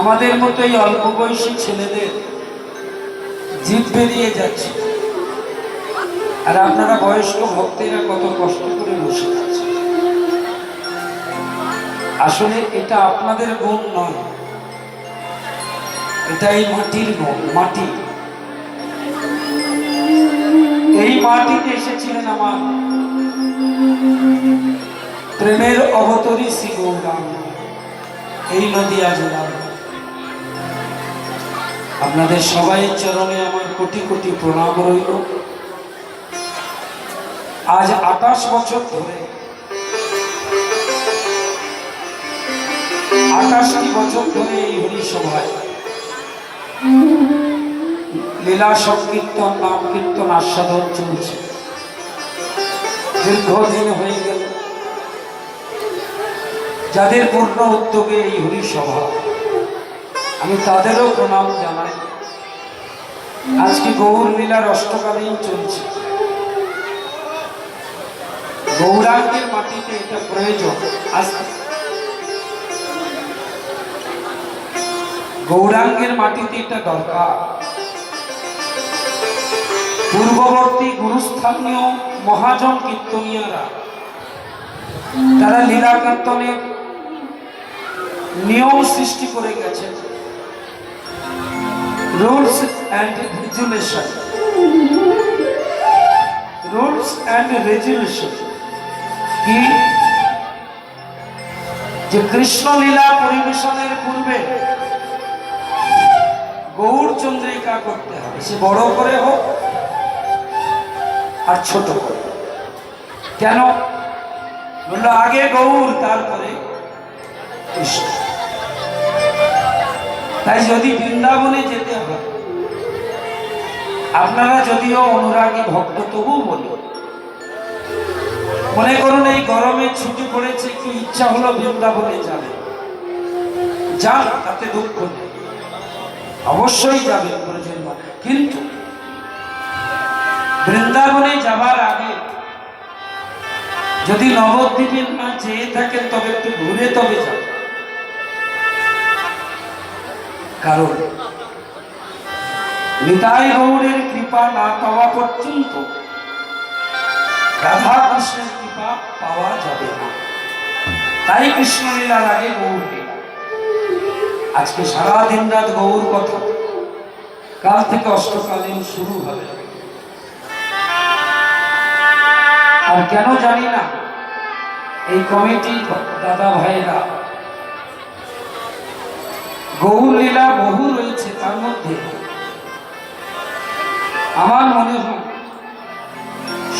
আমাদের মতোই অল্প বয়সী ছেলেদের জিভ বেরিয়ে যাচ্ছে, আর আপনারা বয়স্ক ভক্তেরা কত কষ্ট করে বসে আছে। আসলে এটা আপনাদের গুণ নয়, এটা এই মাটির গুণ। মাটি, এই মাটিতে এসেছিলেন আমার প্রেমের অবতরী শ্রী গৌরাঙ্গ, এই নদিয়া জেলা। আপনাদের সবাইয়ের চরণে আমার কোটি কোটি প্রণাম রইল। আজ 28 বছর ধরে, 28টি বছর ধরে এই হরিসভায় লীলা সংকীর্তন, নাম কীর্তন, আস্বাদন চলছে। দীর্ঘদিন হয়ে গেল। যাদের পূর্ণ উদ্যোগে এই হরিসভা, আমি তাদেরও প্রণাম জানাই। আজকে গৌর লীলার অষ্টকালীন চলছে। গৌরাঙ্গের মাটিতে এটা প্রয়োজন। গৌরাঙ্গের মাটিতে এটা দরকার। পূর্ববর্তী গুরুস্থানীয় মহাজন কীর্তনিয়ারা তারা লীলা কীর্তনের নিয়ম সৃষ্টি করে গেছে, rules and resolution. Rules and resolution কি? যে কৃষ্ণ লীলা পরিবেশনের পূর্বে গৌর চন্দ্রিকা করতে হবে, সে বড় করে হোক আর ছোট করে। কেন বললো? আগে গৌর, তারপরে কৃষ্ণ। তাই যদি বৃন্দাবনে যেতে হয়, আপনারা যদিও অনুরাগী ভক্ত, তবু বলি, মনে করুন এই গরমে ছুটি পড়েছে, কি ইচ্ছা হলো বৃন্দাবনে যাবে, যান, তাতে দুঃখ নেই, অবশ্যই যাবেন প্রয়োজন। কিন্তু বৃন্দাবনে যাবার আগে যদি নবদ্বীপে না যেয়ে থাকেন, তবে একটু ঘুরে তবে যাবেন। কারণ নিতাই গৌরের কৃপা না পাওয়া পর্যন্ত রাধা কৃষ্ণের কৃপা পাওয়া যাবে না। তাই কৃষ্ণ লীলার আগে গৌর লীলা। আজকে সারা দিন রাত গৌর কথা, কাল থেকে অষ্টকালীন শুরু হবে। আর কেন জানি না, এই কমিটি দাদা ভাইরা, গৌর লীলা বহু রয়েছে, তার মধ্যে আমার মনে হয়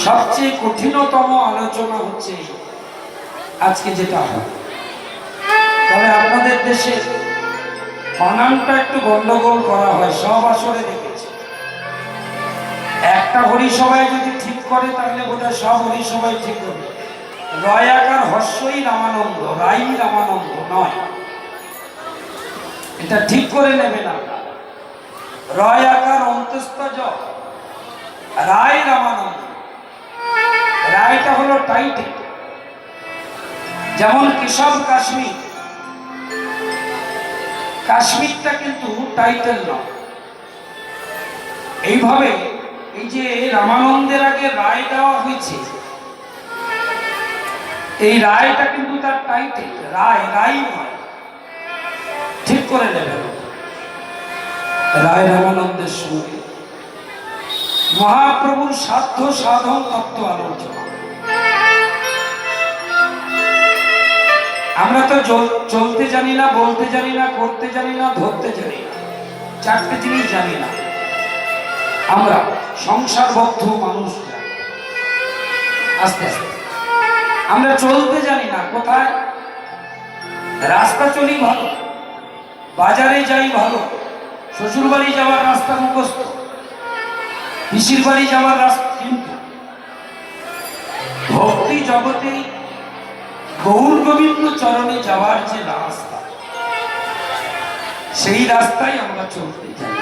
সবচেয়ে কঠিনতম আলোচনা হচ্ছে আজকে যেটা হয়। তবে আপনাদের দেশে বানানটা একটু গন্ডগোল করা হয়, সব আসরে দেখেছি। একটা হরিসভায় যদি ঠিক করে, তাহলে বোধহয় সব হরিসভায় ঠিক হবে। রয়াকার হর্ষই রামানন্দ, রাই রামানন্দ নয়, এটা ঠিক করে নেবে না। রয় আকার অন্তস্থ জ, রায় রামানন্দ। রায়টা হলো টাইটেল, যেমন কেশব কাশ্মীর, কাশ্মীরটা কিন্তু টাইটেল নয়। এইভাবে এই যে রামানন্দের আগে রায় দেওয়া হয়েছে, এই রায়টা কিন্তু তার টাইটেল, রায়, রাই নয়, ঠিক করে নেবে। রায় রামানন্দের সঙ্গে মহাপ্রভুর সাধ্য সাধন তত্ত্ব আলোচনা। আমরা তো চলতে জানি না, বলতে জানি না, করতে জানি না, ধরতে জানি না, চারটে জিনিস জানি না। আমরা সংসারবদ্ধ মানুষ, আস্তে আস্তে আমরা চলতে জানি না। কোথায় রাস্তা চলি ভালো, বাজারে যাই ভালো, শ্বশুর বাড়ি যাওয়ার রাস্তা মুখস্থ, পিসির বাড়ি যাওয়ার রাস্তা। কিন্তু ভক্তি জগতে গৌর গোবিন্দ চরণে যাওয়ার যে রাস্তা, সেই রাস্তায় আমরা চলতে জানি।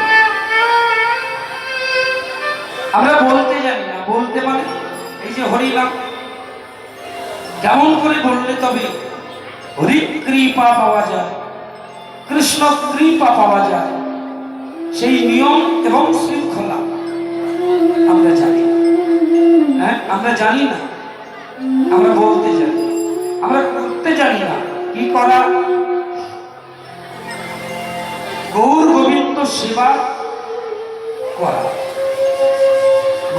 আমরা বলতে জানি না। বলতে মানে এই যে হরিনাম কেমন করে বললে তবে হরি কৃপা পাওয়া যায়, কৃষ্ণ কৃপা পাওয়া যায়, সেই নিয়ম এবং শৃঙ্খলা আমরা জানি না। হ্যাঁ, আমরা জানি না, আমরা বলতে জানি, আমরা করতে জানি না। কি করা? গৌর গোবিন্দ সেবা করা,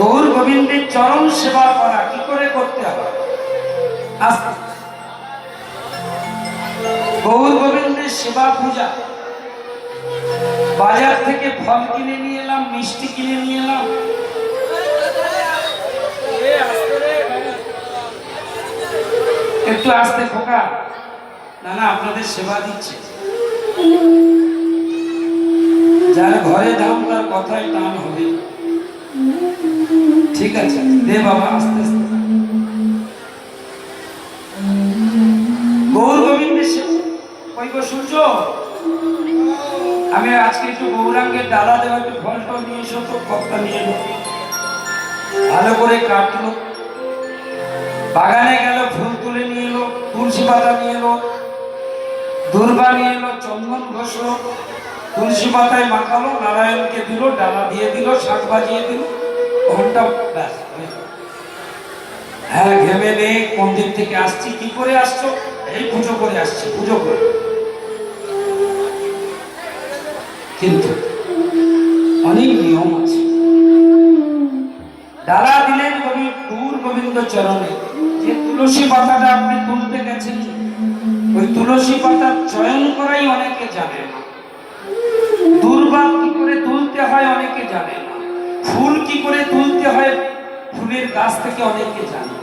গৌর গোবিন্দের চরণ সেবা করা কি করে করতে হবে? আস্তে গৌর গোবিন্দের সেবা পূজা। বাজার থেকে ফল কিনে নিয়ে এলাম, মিষ্টি কিনে নিয়ে এলাম, একটু আস্তে খোকা, না না আপনাদের সেবা দিচ্ছে। যার ঘরে দাম তার কথায় টান হবে। ঠিক আছে, দে বাবা আস্তে আস্তে। গৌর গোবিন্দের সেবা কই গো সূর্য, আমি আজকে একটু গৌরাঙ্গের ডালা দেওয়া, একটু ফল টল নিয়ে এসো তো, কতটা নিয়ে এলো, ভালো করে কাটলো। বাগানে গেল, ফুল তুলে নিয়ে এলো, তুলসী পাতা নিয়ে এলো, দুর্বা নিয়ে এলো, চন্দন ঘষলো, তুলসী পাতায় মাখালো, নারায়ণকে দিল, ডালা দিয়ে দিল, শাক বাজিয়ে দিল, ঘন্টা ব্যাস। হ্যাঁ, ঘেমে নেই, মন্দির থেকে আসছি। কি করে আসছো? এই পুজো করে আসছি, পুজো করে। কিন্তু অনেক নিয়ম আছে। ডালা দিলেন গৌর গোবিন্দ চরণে, যে তুলসী পাতাটা আপনি তুলতে গেছেন, ওই তুলসী পাতা চয়ন করাই অনেকে জানে না। দুর্বা কি করে তুলতে হয় অনেকে জানে না। ফুল কি করে তুলতে হয় ফুলের গাছ থেকে অনেকে জানে।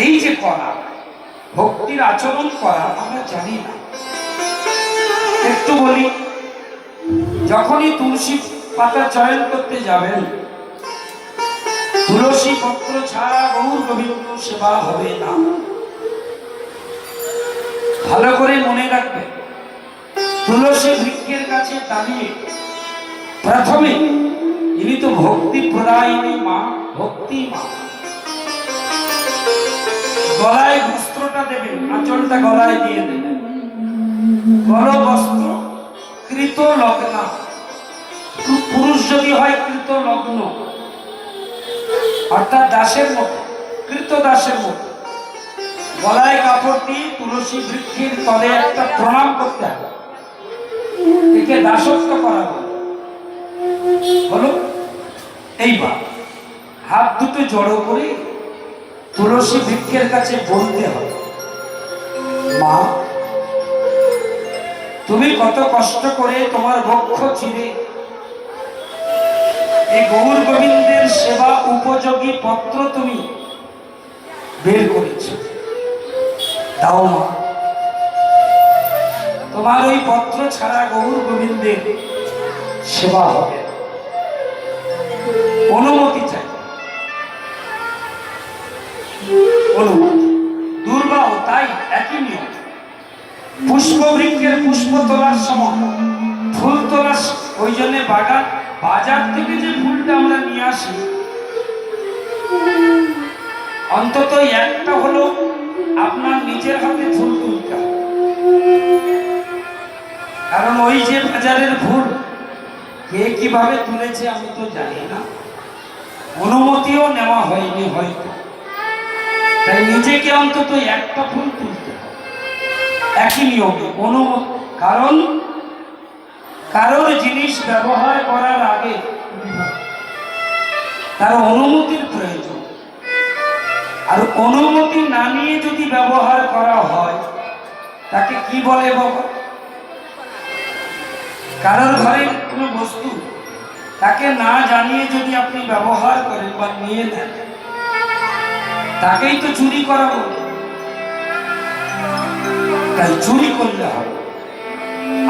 এই যে করা, ভক্তির আচরণ করা, আমরা জানি না। একটু বলি, যখনই তুলসী পাতা চয়ন করতে যাবেন, তুলসী পত্র ছাড়া গৌর গোবিন্দ সেবা হবে না। ভালো করে মনে রাখবেন, তুলসী বৃক্ষের কাছে দাঁড়িয়ে প্রথমে, ইনি তো ভক্তি প্রদায়িনী মা, ভক্তি মা। গলায় বস্ত্রটা দেবেন, আঁচলটা গলায় দিয়ে দেবেন। গল বস্ত্র কৃত লগ্না, পুরুষ যদি হয় কৃত লগ্ন, অর্থাৎ দাসের মতো, কৃত দাসের মতো গলায় কাপড় দিয়ে তুলসী বৃক্ষের তলে একটা প্রণাম করতে হবে। একে দাসত্ব করা হলো। এইবার হাত দুটো জড়ো করে তুলসী বৃক্ষের কাছে বলতে হবে, মা তুমি কত কষ্ট করে তোমার বক্ষ চিরে এই গৌর গোবিন্দের সেবা উপযোগী পত্র তুমি বের করেছ, দাও মা। তোমার ওই পত্র ছাড়া গৌর গোবিন্দের সেবা হবে। অনুমতি চাই, অনুমতি। দুর্বাও তাই একই নিয়ম। পুষ্প বৃক্ষের পুষ্প তোলার সময়, ফুল তোলার, ওই জন্য বাজার থেকে যে ফুলটা আমরা নিয়ে আসি, অন্তত একটা হলো আপনার নিজের হাতে ফুল তুলতে হবে। কারণ ওই যে বাজারের ফুল কে কিভাবে তুলেছে আমি তো জানি না, অনুমতিও নেওয়া হয়নি হয়তো, তাই নিজেকে অন্তত একটা ফুল তুলতে হবে একই নিয়মে, অনুমতি। কারণ কারোর জিনিস ব্যবহার করার আগে তার অনুমতির প্রয়োজন, আর অনুমতি না নিয়ে যদি ব্যবহার করা হয় তাকে কি বলে বাবা? কারোর ঘরে কোনো বস্তু তাকে না জানিয়ে যদি আপনি ব্যবহার করেন বা নিয়ে নেন, তাকেই তো চুরি করা বলে। তাই চুরি করলে হবে,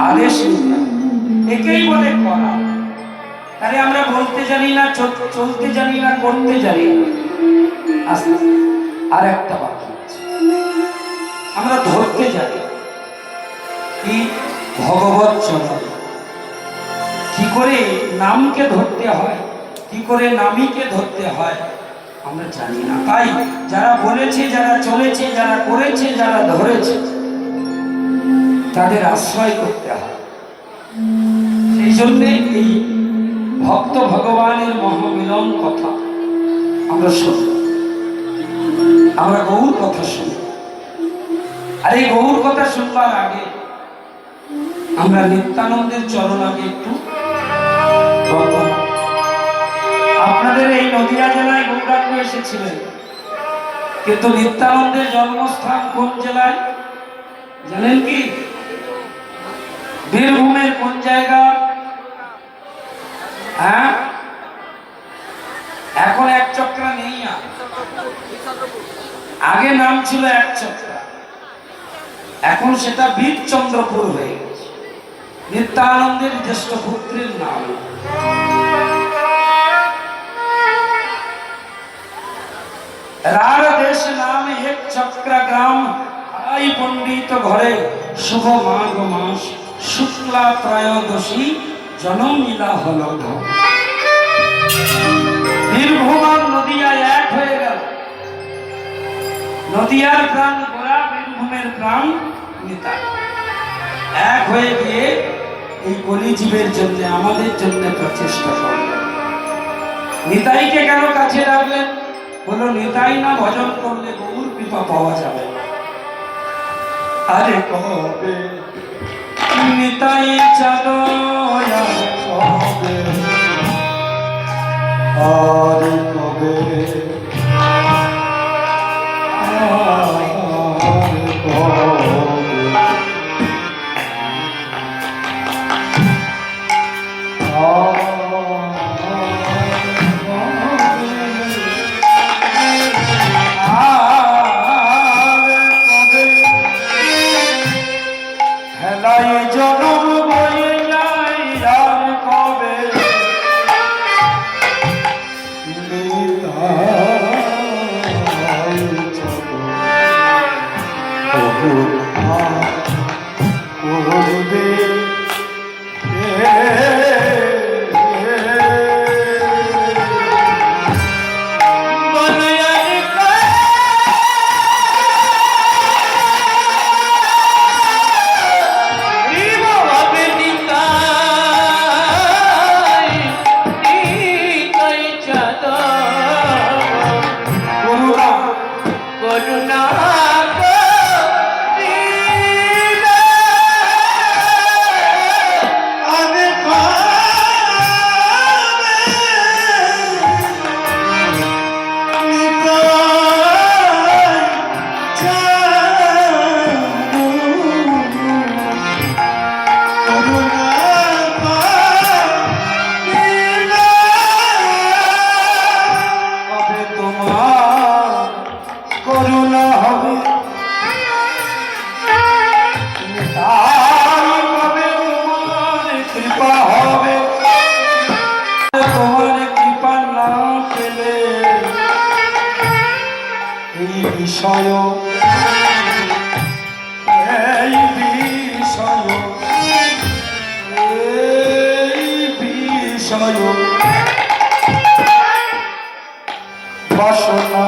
আদেশ নিতে হবে, একেই বলে করা। তাহলে আমরা বলতে জানি না, চলতে জানি না, করতে জানি না। আস্তে আর একটা বাকি আছে, আমরা ধরতে জানি কি ভগবত চরণ, কি করে নামকে ধরতে হয়, কি করে নামীকে ধরতে হয় আমরা জানি না। তাই যারা বলেছে, যারা চলেছে, যারা করেছে, যারা ধরেছে, তাদের আশ্রয় করতে হয়। সেই জন্যে এই ভক্ত ভগবানের মহামিলন কথা আমরা শুনি, আমরা গৌর কথা শুনি। আর এই গৌর কথা শুনবার আগে আমরা নিত্যানন্দের চরণ আগে একটু আপনাদের এই নদিয়া জেলায় গৌরাঙ্গ এসেছিলেন, কিন্তু নিত্যানন্দের জন্মস্থান কোন জেলায় জানেন কি? বীরভূমের কোন জায়গা? হ্যাঁ, এখন এক চক্রা নেই, আগে নাম ছিল এক চক্রা, এখন সেটা বীরচন্দ্রপুর হয়ে গেছে। নিত্যানন্দের জ্যেষ্ঠ পুত্রের নাম। রার দেশ নাম এক চক্রা গ্রাম, আই পণ্ডিত ঘরে শুভ মাঘ মাস শুক্লা ত্রয়োদশী জনমিলা হল। বীরভূম আর নদিয়া এক হয়ে গেল। নদিয়ার প্রাণ গোরা, বীরভূমের প্রাণ নিতাই এক হয়ে গিয়ে এই কলিজীবের জন্য, আমাদের জন্য প্রচেষ্টা করলেন। নিতাইকে কেন কাছে রাখলেন? বলো, নিতাই না ভজন করলে গৌর কৃপা পাওয়া যাবে। আরে কবে নিতাই চাঁদয়া, কবে আরে কবে বিষয়, এই বিষয়, এই বিষয় বাসনা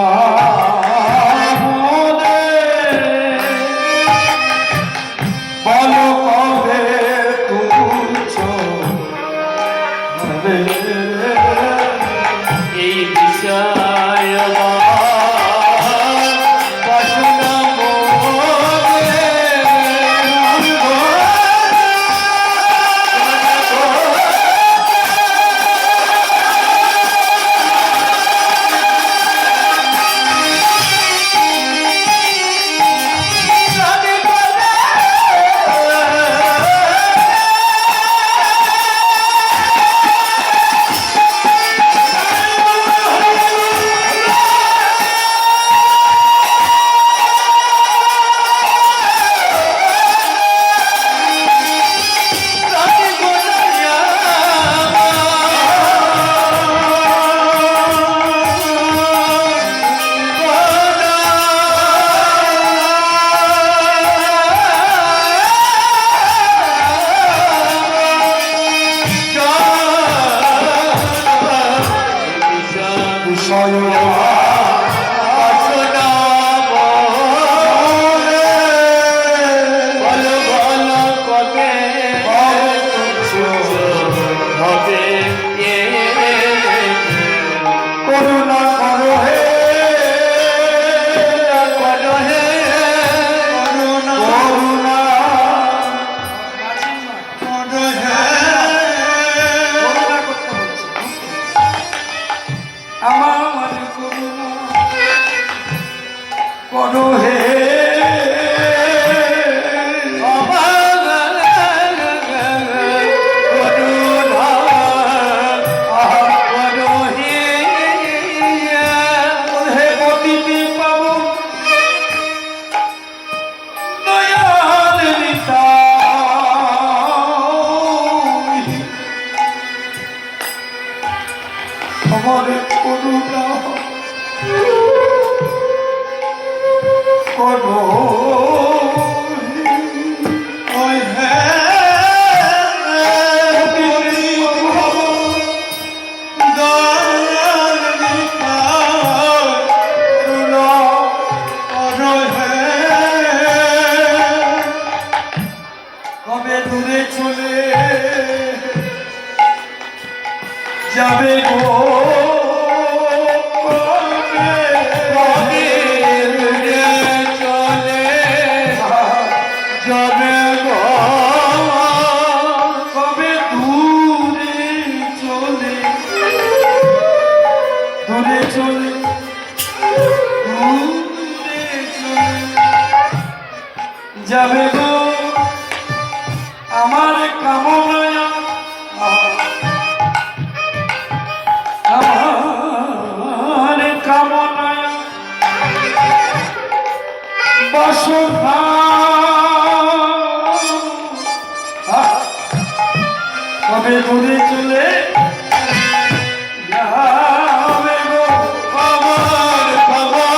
বলো কবে তুচ্ছ এই বিষয় বলো বলো আমার করুণা করো হে আমার করুণা করো কবে দূরে চলে যাবে গো যাবে গো আমার কামনা আমার কামনা বাসনা কবে দূরে চলে যাবে গো আমার কামনা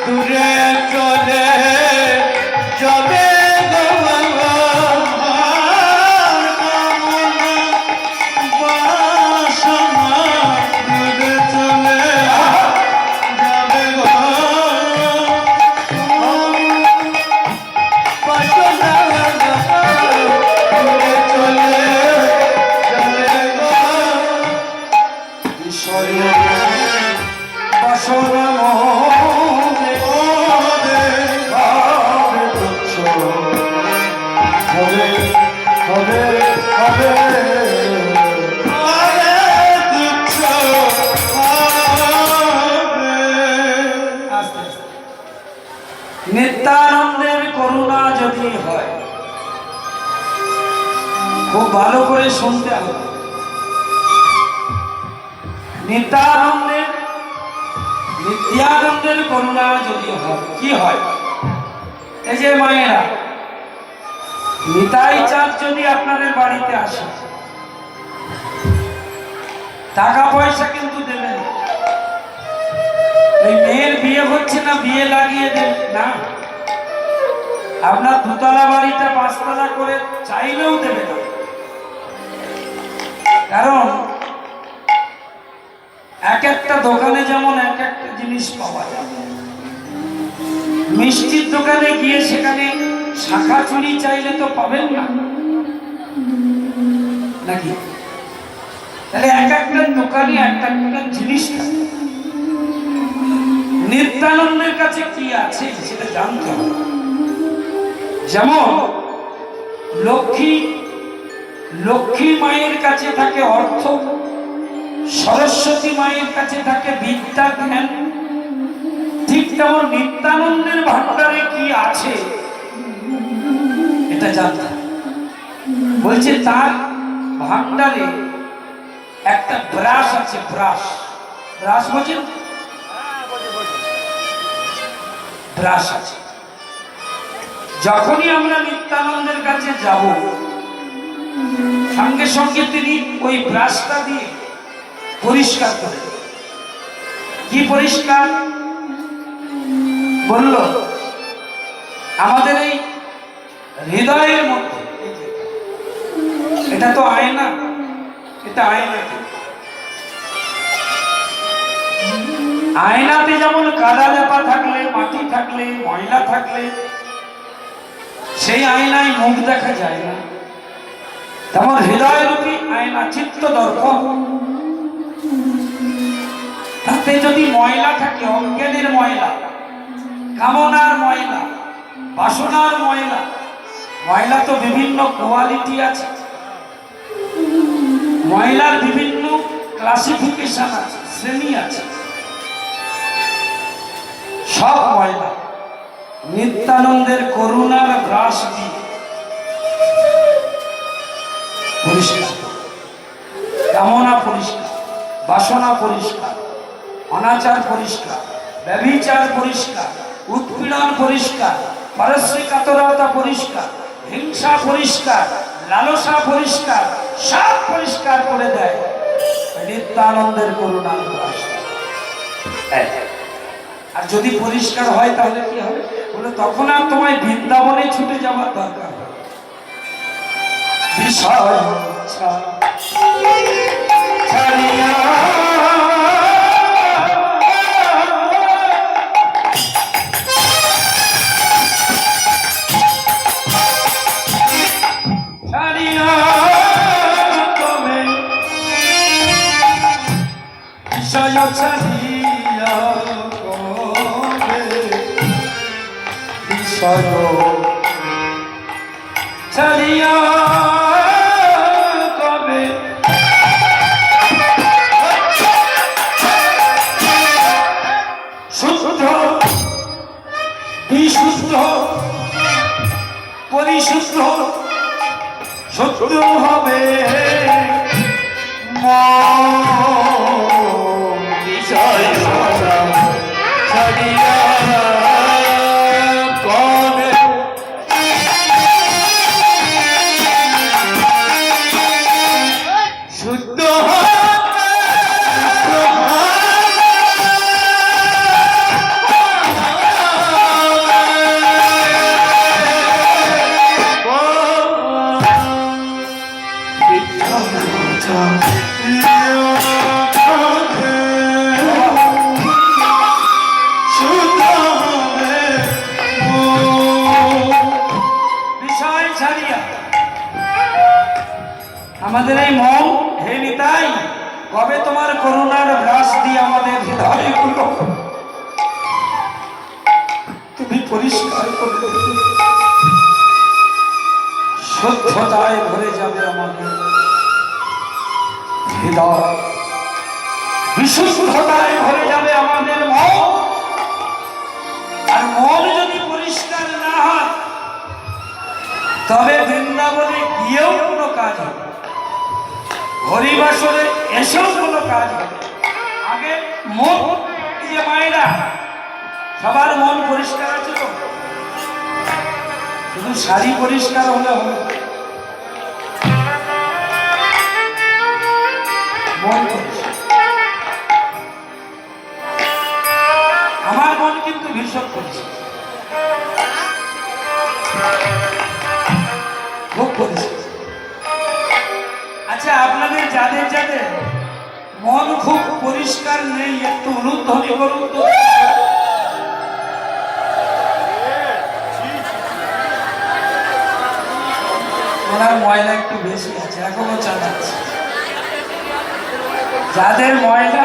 দূরে চলে যাবে গো আমার কামনা বাসনা দূরে চলে যাবে গো বাসনা দূরে চলে যাবে গো বিষয় বাসনা মনে হবে হবে তুচ্ছ হবে হবে হবে তুচ্ছ হবে। আস্তে আস্তে নিত্যানন্দের করুণা যদি হয় খুব ভালো করে শুনতে হবে। নিত্যানন্দের করুণা যদি হয় কি হয়, এই যে মায়েরা নিতাই চাঁদ যদি আপনাদের বাড়িতে আসে টাকা পয়সা কিন্তু দেবেন, এই মেয়ের বিয়ে হচ্ছে না বিয়ে লাগিয়ে দেবেন না, আপনার দুতলা বাড়িটা পাঁচতলা করে চাইলেও দেবে না। কারণ এক একটা দোকানে যেমন এক একটা জিনিস পাওয়া যাবে, মিষ্টির দোকানে গিয়ে সেখানে শাখা চুরি চাইলে তো পাবেন না নাকি? তাহলে এক একটা দোকানে একটা একটা জিনিস থাকে। নিত্যানন্দের কাছে কি আছে সেটা জানতে হবে। যেমন লক্ষ্মী মায়ের কাছে থাকে অর্থ, সরস্বতী মায়ের কাছে থাকে বিদ্যা জ্ঞান, ঠিক তেমন নিত্যানন্দের ভান্ডারে কি আছে এটা জানতে বলছে। তার ভান্ডারে একটা ব্রাশ আছে, ব্রাশ বোঝেন? ব্রাশ আছে। যখনই আমরা নিত্যানন্দের কাছে যাব সঙ্গে সঙ্গে তিনি ওই ব্রাশটা দিয়ে পরিষ্কার করে। কি পরিষ্কার বলল? আমাদের এই হৃদয়ের মধ্যে, এটা তো আয়না, এটা আয়নাতে আয়নাতে যেমন কাদা লেপা থাকলে, মাটি থাকলে, ময়লা থাকলে সেই আয়নায় মুখ দেখা যায় না, তেমন হৃদয় রূপী আয়না চিত্ত দর্পণ, তাতে যদি ময়লা থাকে, অজ্ঞানের ময়লা, কামনার ময়লা, বাসনার ময়লা, ময়লা তো বিভিন্ন কোয়ালিটি আছে, ময়লার বিভিন্ন ক্লাসিফিকেশন আছে, শ্রেণী আছে। সব ময়লা নিত্যানন্দের করুণার গ্রাস দিয়ে পরিষ্কার, কামনা পরিষ্কার, বাসনা পরিষ্কার, অনাচার পরিষ্কার, ব্যভিচার পরিষ্কার, উৎপীড়ন পরিষ্কার, পারস্পরিকতা পরিষ্কার, হিংসা পরিষ্কার, লালসা পরিষ্কার, সব পরিষ্কার করে দেয় নিত্যানন্দের করুণার গ্রাস। আর যদি পরিষ্কার হয় তাহলে কি হবে বলে, তখন আর তোমায় বৃন্দাবনে ছুটে যাওয়ার দরকার হবে। বিষয় ছাড়িয়া ছাড়িয়া কবে শুদ্ধ বিশুদ্ধ পরিশুদ্ধ সত্য হবে বিষয় ছাড়িয়া কবে শুদ্ধ আমাদের এই মন, হে নিতাই, কবে তোমার করুণার গ্রাস দিয়ে আমাদের হৃদয়গুলো তুমি পরিষ্কার করে দেবে, শুদ্ধতায় ভরে যাবে আমাদের হৃদয়, বিশুদ্ধতায় ভরে যাবে আমাদের মন। আর মন যদি পরিষ্কার না হয় তবে বৃন্দাবনে গিয়েও কোনো কাজ হবে, হরিবাসরে এসেও কোনো কাজ হবে। আগে মন, যে মায়েরা সবার মন পরিষ্কার আছে তো, শুধু শাড়ি পরিষ্কার হলে হবে, মন পরিষ্কার। আমার মন কিন্তু ভীষণ পরিষ্কার, খুব পরিষ্কার। আচ্ছা, আপনাদের যাদের যাদের মন খুব পরিষ্কার নেই, একটু অনুধ্বনি করুন তো। ওনার ময়লা একটু বেশি আছে, এখনো চালাচ্ছে। যাদের ময়লা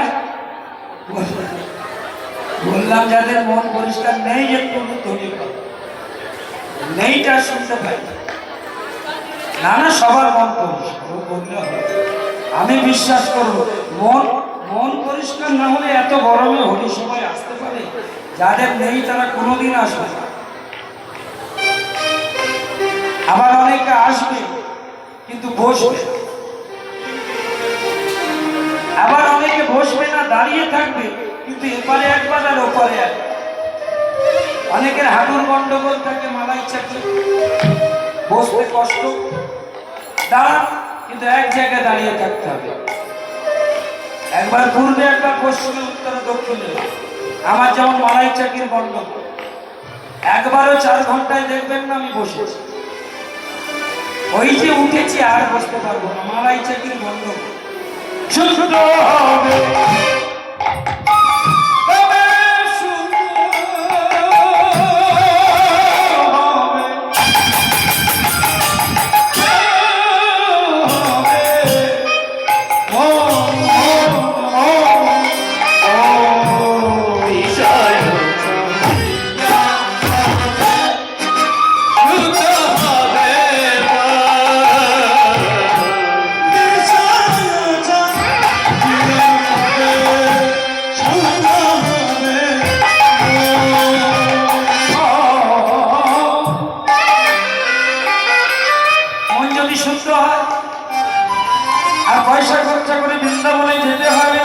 বললাম, যাদের মন পরিষ্কার নেই, একটু অনুধ্বনি করুন। নেইটা শুনতে পাই না, না, সবার মন পরিষ্কার বললে হবে। আমি বিশ্বাস করব, মন পরিষ্কার না হলে এত গরমে হরি সবাই আসতে পারে? যাদের নেই তারা কোনোদিন আসবে না। আবার অনেকে আসবে কিন্তু বসবে, আবার অনেকে বসবে না, দাঁড়িয়ে থাকবে, কিন্তু এপারে একবার আর ওপারে একবার। অনেকের হাঁটুর গন্ডগোল থাকে, মালাই চাকরি, বসতে কষ্ট, দাঁড়ান কিন্তু এক জায়গায় দাঁড়িয়ে থাকতে হবে, একবার পূর্বে, একবার পশ্চিমে, উত্তরে, দক্ষিণে। আমার যেমন মালাই চাকরির গন্ডগোল, একবারও 4 ঘন্টায় দেখবেন না আমি বসেছি, ওই যে উঠেছি আর বসতে পারবো না, মালাই চাকরির গন্ডগোল। শুদ্ধ হবে আর পয়সা খরচা করে বৃন্দাবনে যেতে হবে।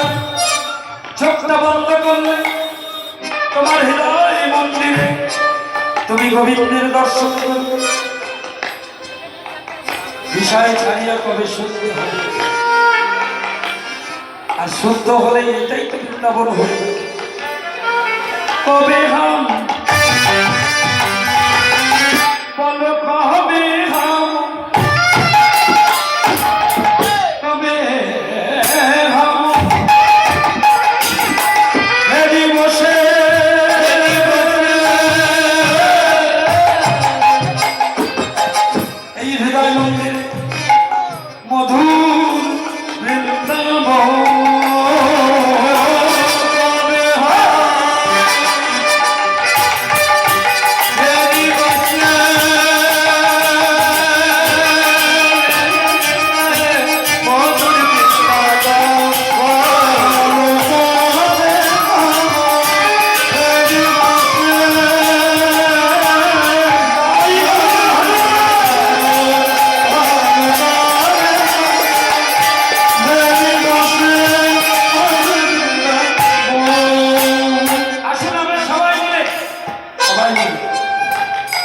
চোখটা বন্ধ করলে তোমার হৃদয় মন্দিরে তুমি গোবিন্দের দর্শন করবে। বিষয় ছাড়িয়া কবে শুদ্ধ হবে, আর শুদ্ধ হলে এটাই তো বৃন্দাবন হয়ে যাবে। কবে হাম বলো, কবে হাম, কবে হাম হেরি বসে এই হৃদয় মন্দিরে মধুর বৃন্দাবন।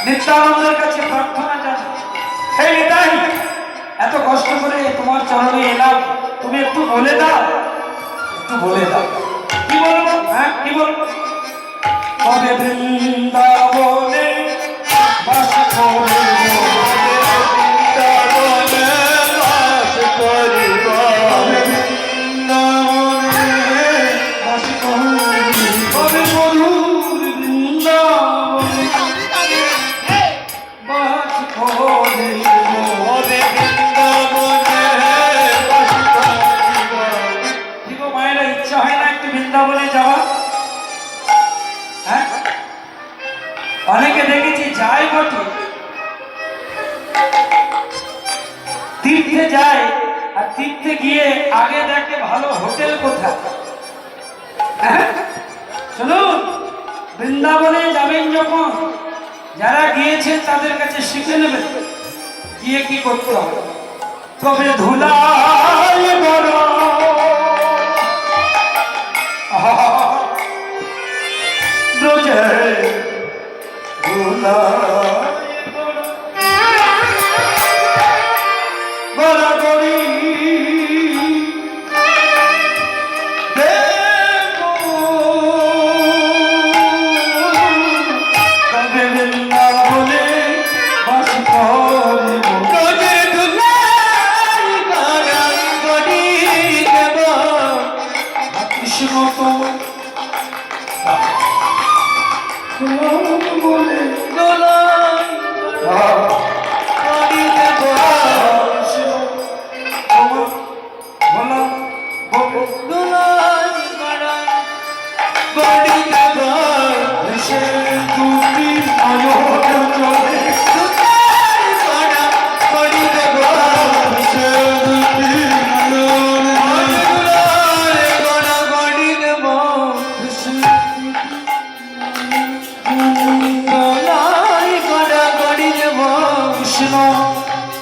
নিত্যানন্দের কাছে প্রার্থনা জানাই, হে নিতাই, এত কষ্ট করে তোমার চরণে এলাম, তুমি একটু বলে দাও, একটু বলে দাও। কি বলবো? হ্যাঁ, কি বলবো? কবে বৃন্দাবনে বাস করিব, বৃন্দাবনে বাস করিব, বৃন্দাবনে বাস করিব, কবে মধুর বৃন্দাবনে বাস করিব, কবে বৃন্দাবনে বাস করিব। ঠিক মায়েরা ইচ্ছা হয় না একটু বৃন্দাবনে যাওয়া? হ্যাঁ, অনেকে দেখেছি যায় বটে, তীর্থে যায়, আর তীর্থে গিয়ে আগে দেখে ভালো হোটেল কোথায়। হ্যাঁ, শুনুন, বৃন্দাবনে যাবেন যখন, যারা গিয়েছেন তাদের কাছে শিখে নেবেন গিয়ে কি করতে হবে। কবে ধুলাই বড় ব্রজে ধুলাই বড় গড়ি কবে বৃন্দাবনে বাস করিব, কবে ধুলাই গড়ি দেব কৃষ্ণ তোমার বলে দোলাই গড়ি দেব কৃষ্ণ তোমার বলা বলে দোলাই গড়ি দেব সে দুটি নয়ন চলে গড়ি দেব সে দুটি নয়ন গড়ি দেব কৃষ্ণ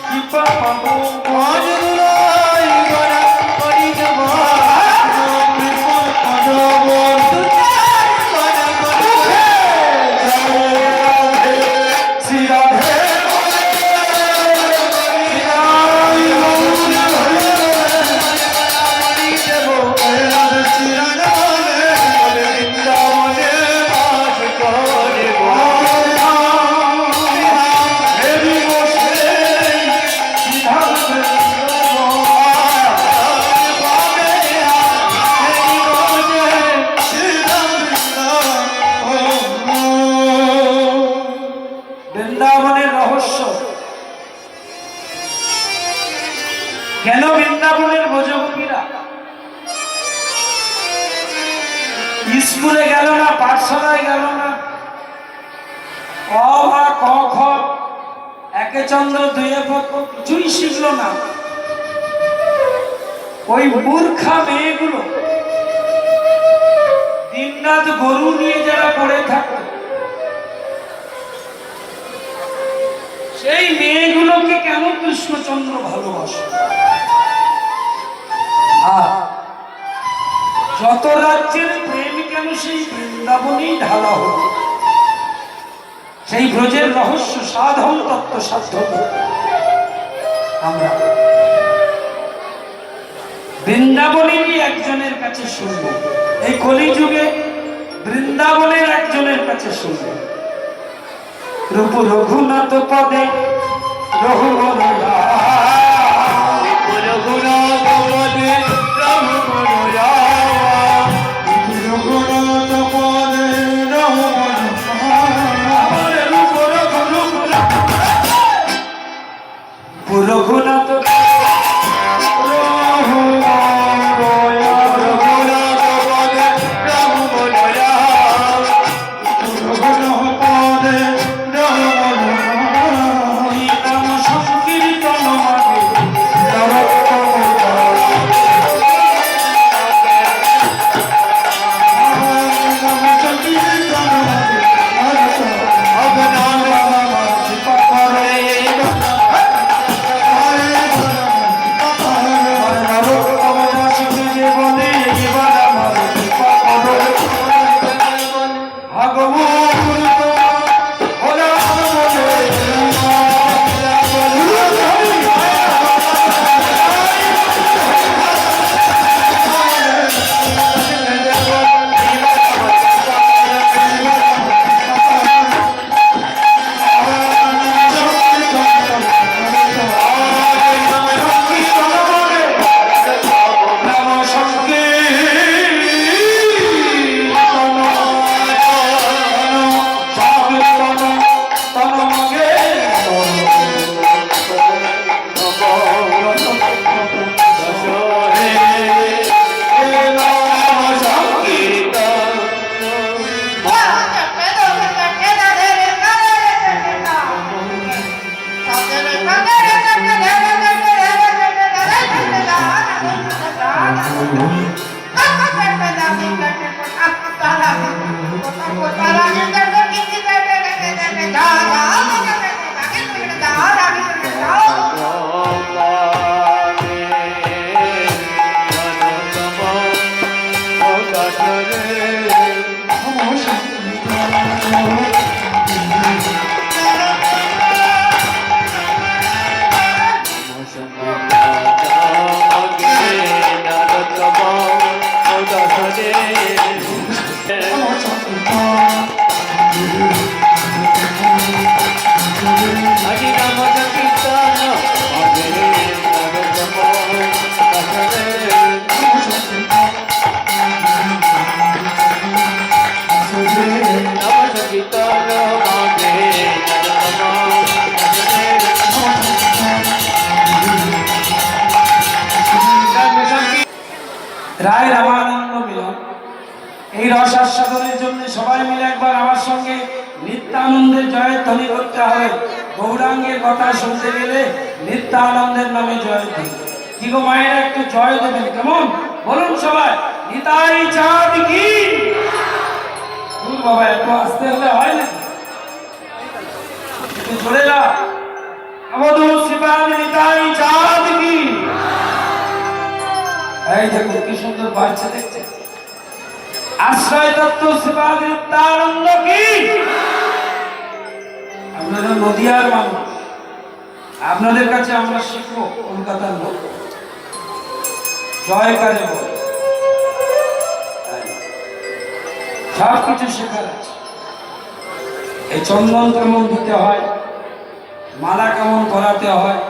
কৃপা পাবো মজুরাই গড়া গড়ি দেব কৃপা পাবো শ্রী রাধে বৃন্দাবনের রহস্য। কেন বৃন্দাবনের ব্রজগোপীরা স্কুলে গেল না, পাঠশালায় গেল না, ক বা ক খ একে চন্দ্র দুয়ে পক্ষ কিছুই শিখলো না? ওই মূর্খা মেয়েগুলো দিনরাত গরু নিয়ে যারা পড়ে থাকতো, সেই মেয়েগুলোকে কেন কৃষ্ণচন্দ্র ভালোবাসে? যত রাজ্যের প্রেম কেন সেই বৃন্দাবনেই ঢালা হল। সেই ব্রজের রহস্য সাধন তত্ত্ব সাধ্য আমরা বৃন্দাবনেরই একজনের কাছে শুনবো। এই কলিযুগে বৃন্দাবনের একজনের কাছে শুনবো। রূপ রঘুনাথ পদে রঘুনাথ পদে রঘুনাথ রায় রামানন্দ মিলন। এই রস আস্বাদনের জন্য সবাই মিলে একবার আমার সঙ্গে নিত্যানন্দের জয়ের ধ্বনি করতে হবে। গৌরাঙ্গের কথা শুনতে গেলে নিত্যানন্দের নামে জয় ধ্বনি। কি গো মায়েরা, একটু জয় দেবেন কেমন? বলুন সবাই, নিতাই চাঁদ কি। বাবা এত আসতে হলে হয় না, জোরে না। অবধূত শিবান নিতাই চাঁদ কি। এই দেখো কি সুন্দর বাড়ছে, দেখছে। আশ্রয় তত্ত্ব শিবান নিত্যানন্দ কি। আপনারা নদিয়ার মানুষ, আপনাদের কাছে আমরা শিখবো কলকাতার লোক জয়কারে বল। সব কিছু শেখার আছে। এই চন্দন কেমন দিতে হয়, মালা কেমন করাতে হয়,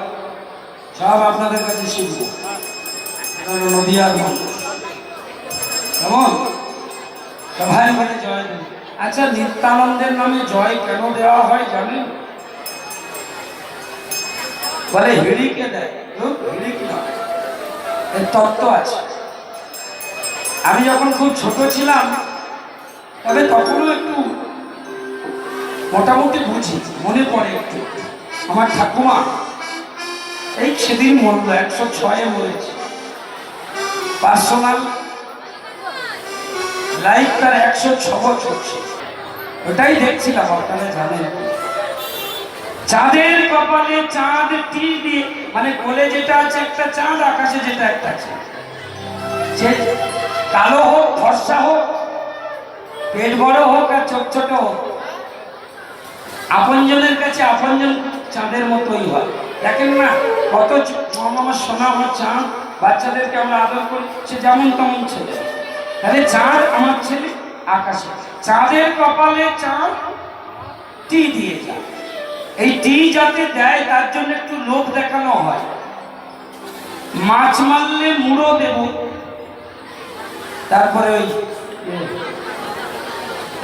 সব আপনাদের কাছে শিখবো। নদিয়ার মানুষ কেমন সবাই মানে জয় দেবে। আচ্ছা, নিত্যানন্দের নামে জয় কেন দেওয়া হয় জানেন? বলে হিড়িকে দেয়, হিড়িক নয়, এর তত্ত্ব আছে। আমি যখন খুব ছোট ছিলাম, তবে তখনও একটু মোটামুটি বুঝি, মনে পড়ে একটু। আমার ঠাকুমা এই সেদিন মরল, 106-এ মরেছে। পার্সোনাল লাইফ তার 106 বছর। ওটাই দেখছিলাম, আপনারা জানেন। চাঁদের কপালে চাঁদ টিল দিয়ে, মানে কোলে যেটা আছে একটা চাঁদ, আকাশে যেটা একটা চাঁদ। যে কালো হোক, ফর্সা হোক, পেট বড় হোক আর চোখ ছোট হোক, আপনজনের কাছে আপনজন চাঁদের মতোই হয়। দেখেন না কত আমার সোনা, আমার চাঁদ, বাচ্চাদেরকে আমরা আদর করি, সে যেমন তেমন ছেলে। তাহলে চাঁদ আমার ছেলে আকাশে, চাঁদের কপালে চাঁদ টি দিয়ে যায়। এই টি যাতে দেয় তার জন্য একটু লোভ দেখানো হয়। মাছ মারলে মুড়ো দেব, তারপরে ওই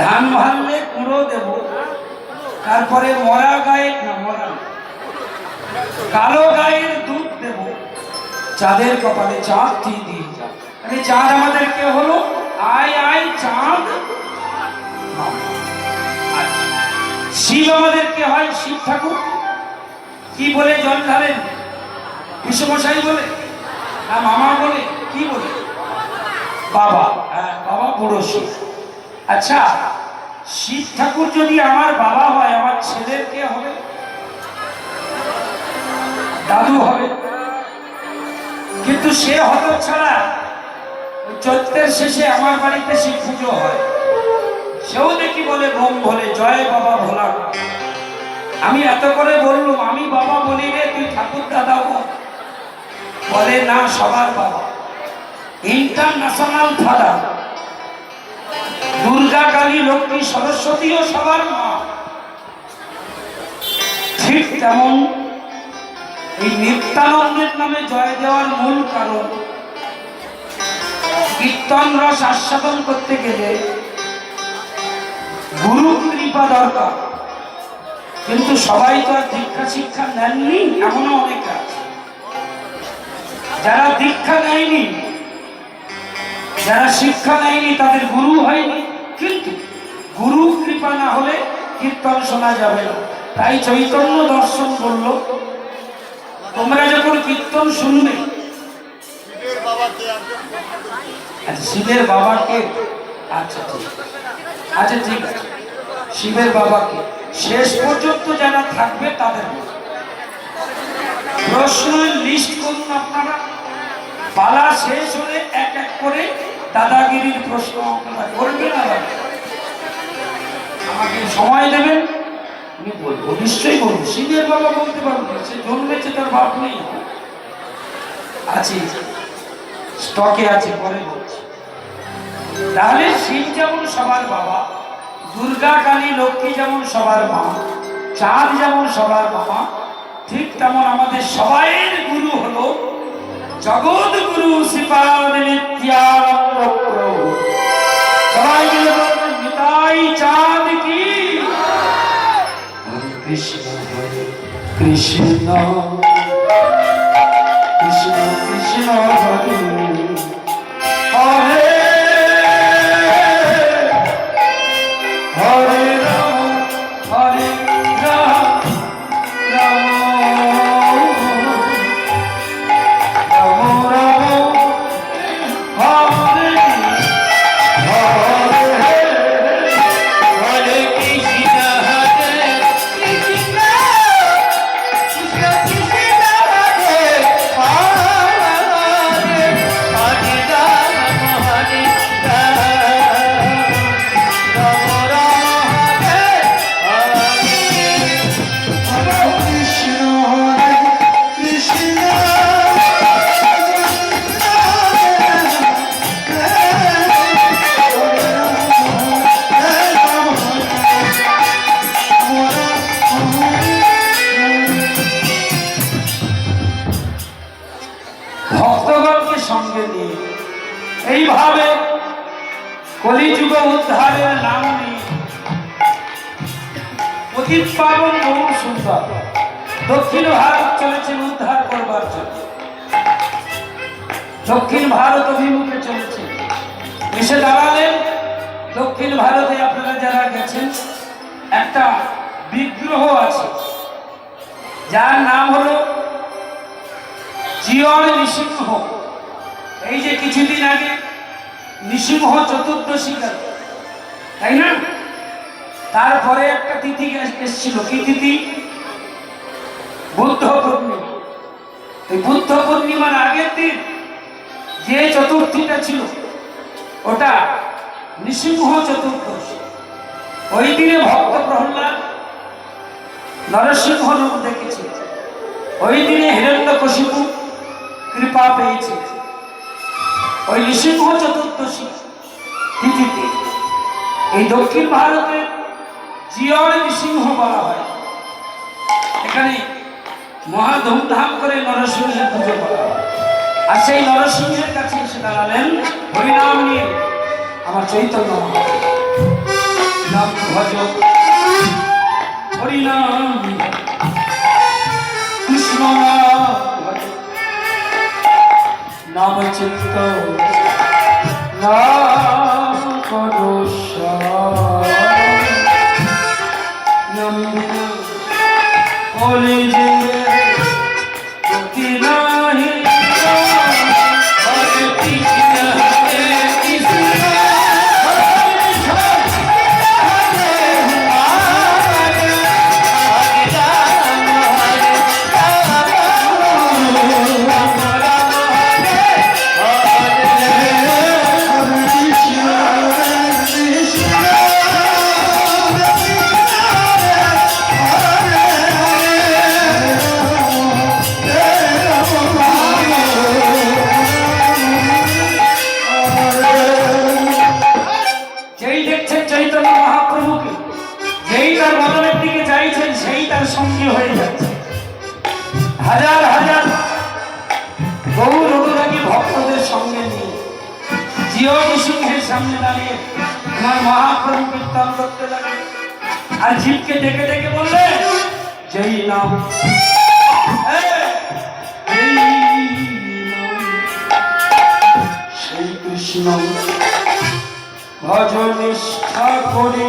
ধান ভাঙলে কুড়ো দেব, তারপরে মরা গায়ে না, মরা কালো গায়ের দুধ দেব, চাঁদের কপালে চাঁদ টি দিয়ে যায়। মানে চাঁদ আমাদের কে হলো? আয় আয় চাঁদ। শিব আমাদের কে হয়? শিব ঠাকুর। কি বলে জল ঢালেন? বিশ্বমশাই বলে না মামা বলে? কি বলে? বাবা। হ্যাঁ, বাবা বুড়ো শিব। আচ্ছা, শিব ঠাকুর যদি আমার বাবা হয়, আমার ছেলের কে হবে? দাদু হবে। কিন্তু সে হতচ্ছাড়া, চৈত্রের শেষে আমার বাড়িতে শিব পুজো হয়, সেও দেখি বলে বোম বলে জয় বাবা ভোলা। আমি এত করে বললুম, আমি বাবা বলি রে, তুই ঠাকুর দাদা বলে না, সবার বাবা, ইন্টারন্যাশনাল ফাদার। দুর্গা, কালী, লক্ষ্মী, সরস্বতীও সবার মা। ঠিক তেমন এই নিত্যানন্দের নামে জয় দেওয়ার মূল কারণ, কীর্তন রস আস্বাদন করতে গেলে গুরু কৃপা দরকার। কিন্তু সবাই তো আর দীক্ষা শিক্ষা নেননি, এমনও অনেক আছে যারা দীক্ষা নেয়নি, যারা শিক্ষা নেয়নি, তাদের গুরু হয়নি। কিন্তু গুরু কৃপা না হলে কীর্তন শোনা যাবে না। তাই চৈতন্য দর্শন বলল, তোমরা যখন কীর্তন শুনবে, শিবের বাবাকে, আচ্ছা ঠিক আছে, আচ্ছা ঠিক আছে, শিবের বাবাকে শেষ পর্যন্ত যারা থাকবে তাদের প্রশ্নের লিস্ট করুন আপনারা। পালা শেষ হলে এক এক করে দাদাগিরির প্রশ্ন আপনারা করবেন। আমাকে সময় দেবেন, আমি বলবো, নিশ্চয়ই বলবো। শিবের বাবা বলতে পারবো, সে জন্মেছে, তার বাপ নেই, আছে, স্টকে আছে, পরে বলছি। তাহলে শিব যেমন সবার বাবা, দুর্গা, কালী, লক্ষ্মী যেমন সবার মা, চাঁদ যেমন সবার বাবা, ঠিক তেমন আমাদের সবাইয়ের গুরু হলো জগৎ গুরু শ্রীপাদ নিত্যানন্দ প্রভু। সবাই মিলে বলবেন নিতাই চাঁদ কি। কৃষ্ণ হরে কৃষ্ণ, কৃষ্ণ কৃষ্ণ হরে হরে, হরে রাম হরে রাম, রাম এইভাবে কলিযুগ উদ্ধারের নাম নিয়ে অতীত পাবন বহু সুন্দর দক্ষিণ ভারত চলেছেন উদ্ধার করবার জন্য। দক্ষিণ ভারত অভিমুখে চলেছে, এসে দাঁড়ালেন দক্ষিণ ভারতে। আপনারা যারা গেছেন, একটা বিগ্রহ আছে যার নাম হলো জিয়র নৃসিংহ। এই যে কিছুদিন আগে নৃসিংহ চতুর্দশী গেল, তাই না? তারপরে একটা তিথি এসেছিল, কি তিথি? বুদ্ধ পূর্ণিমা। এই বুদ্ধ পূর্ণিমার আগের দিন যে চতুর্থীটা ছিল ওটা নৃসিংহ চতুর্দশী। ওই দিনে ভক্ত প্রহ্লাদ নরসিংহ রূপ দেখেছে। ওই দিনে হিরণ্যকশিপু কৃপা পেয়েছে। ওই নৃসিংহ চতুর্দশী তিথিতে এই দক্ষিণ ভারতের জিয়র নৃসিংহ বলা হয়। এখানে মহা ধুমধাম করে নরসিংহের পুজো করা হয়। আর সেই নরসিংহের কাছে এসে দাঁড়ালেন হরিনাম নিয়ে আমার চৈতন্য নাম ভজ হরিনাম কৃষ্ণ নাম চিত্ত নাম বলে যে হাজার হাজার গৌর অনুরাগী ভক্তদের সঙ্গে নিয়ে জিও নৃসিংহের সামনে দাঁড়িয়ে আমার মহাপ্রভু কীর্তন করতে লাগে। আর জীবকে ডেকে ডেকে বললে যেই নাম সেই কৃষ্ণ ভজ নিষ্ঠা করি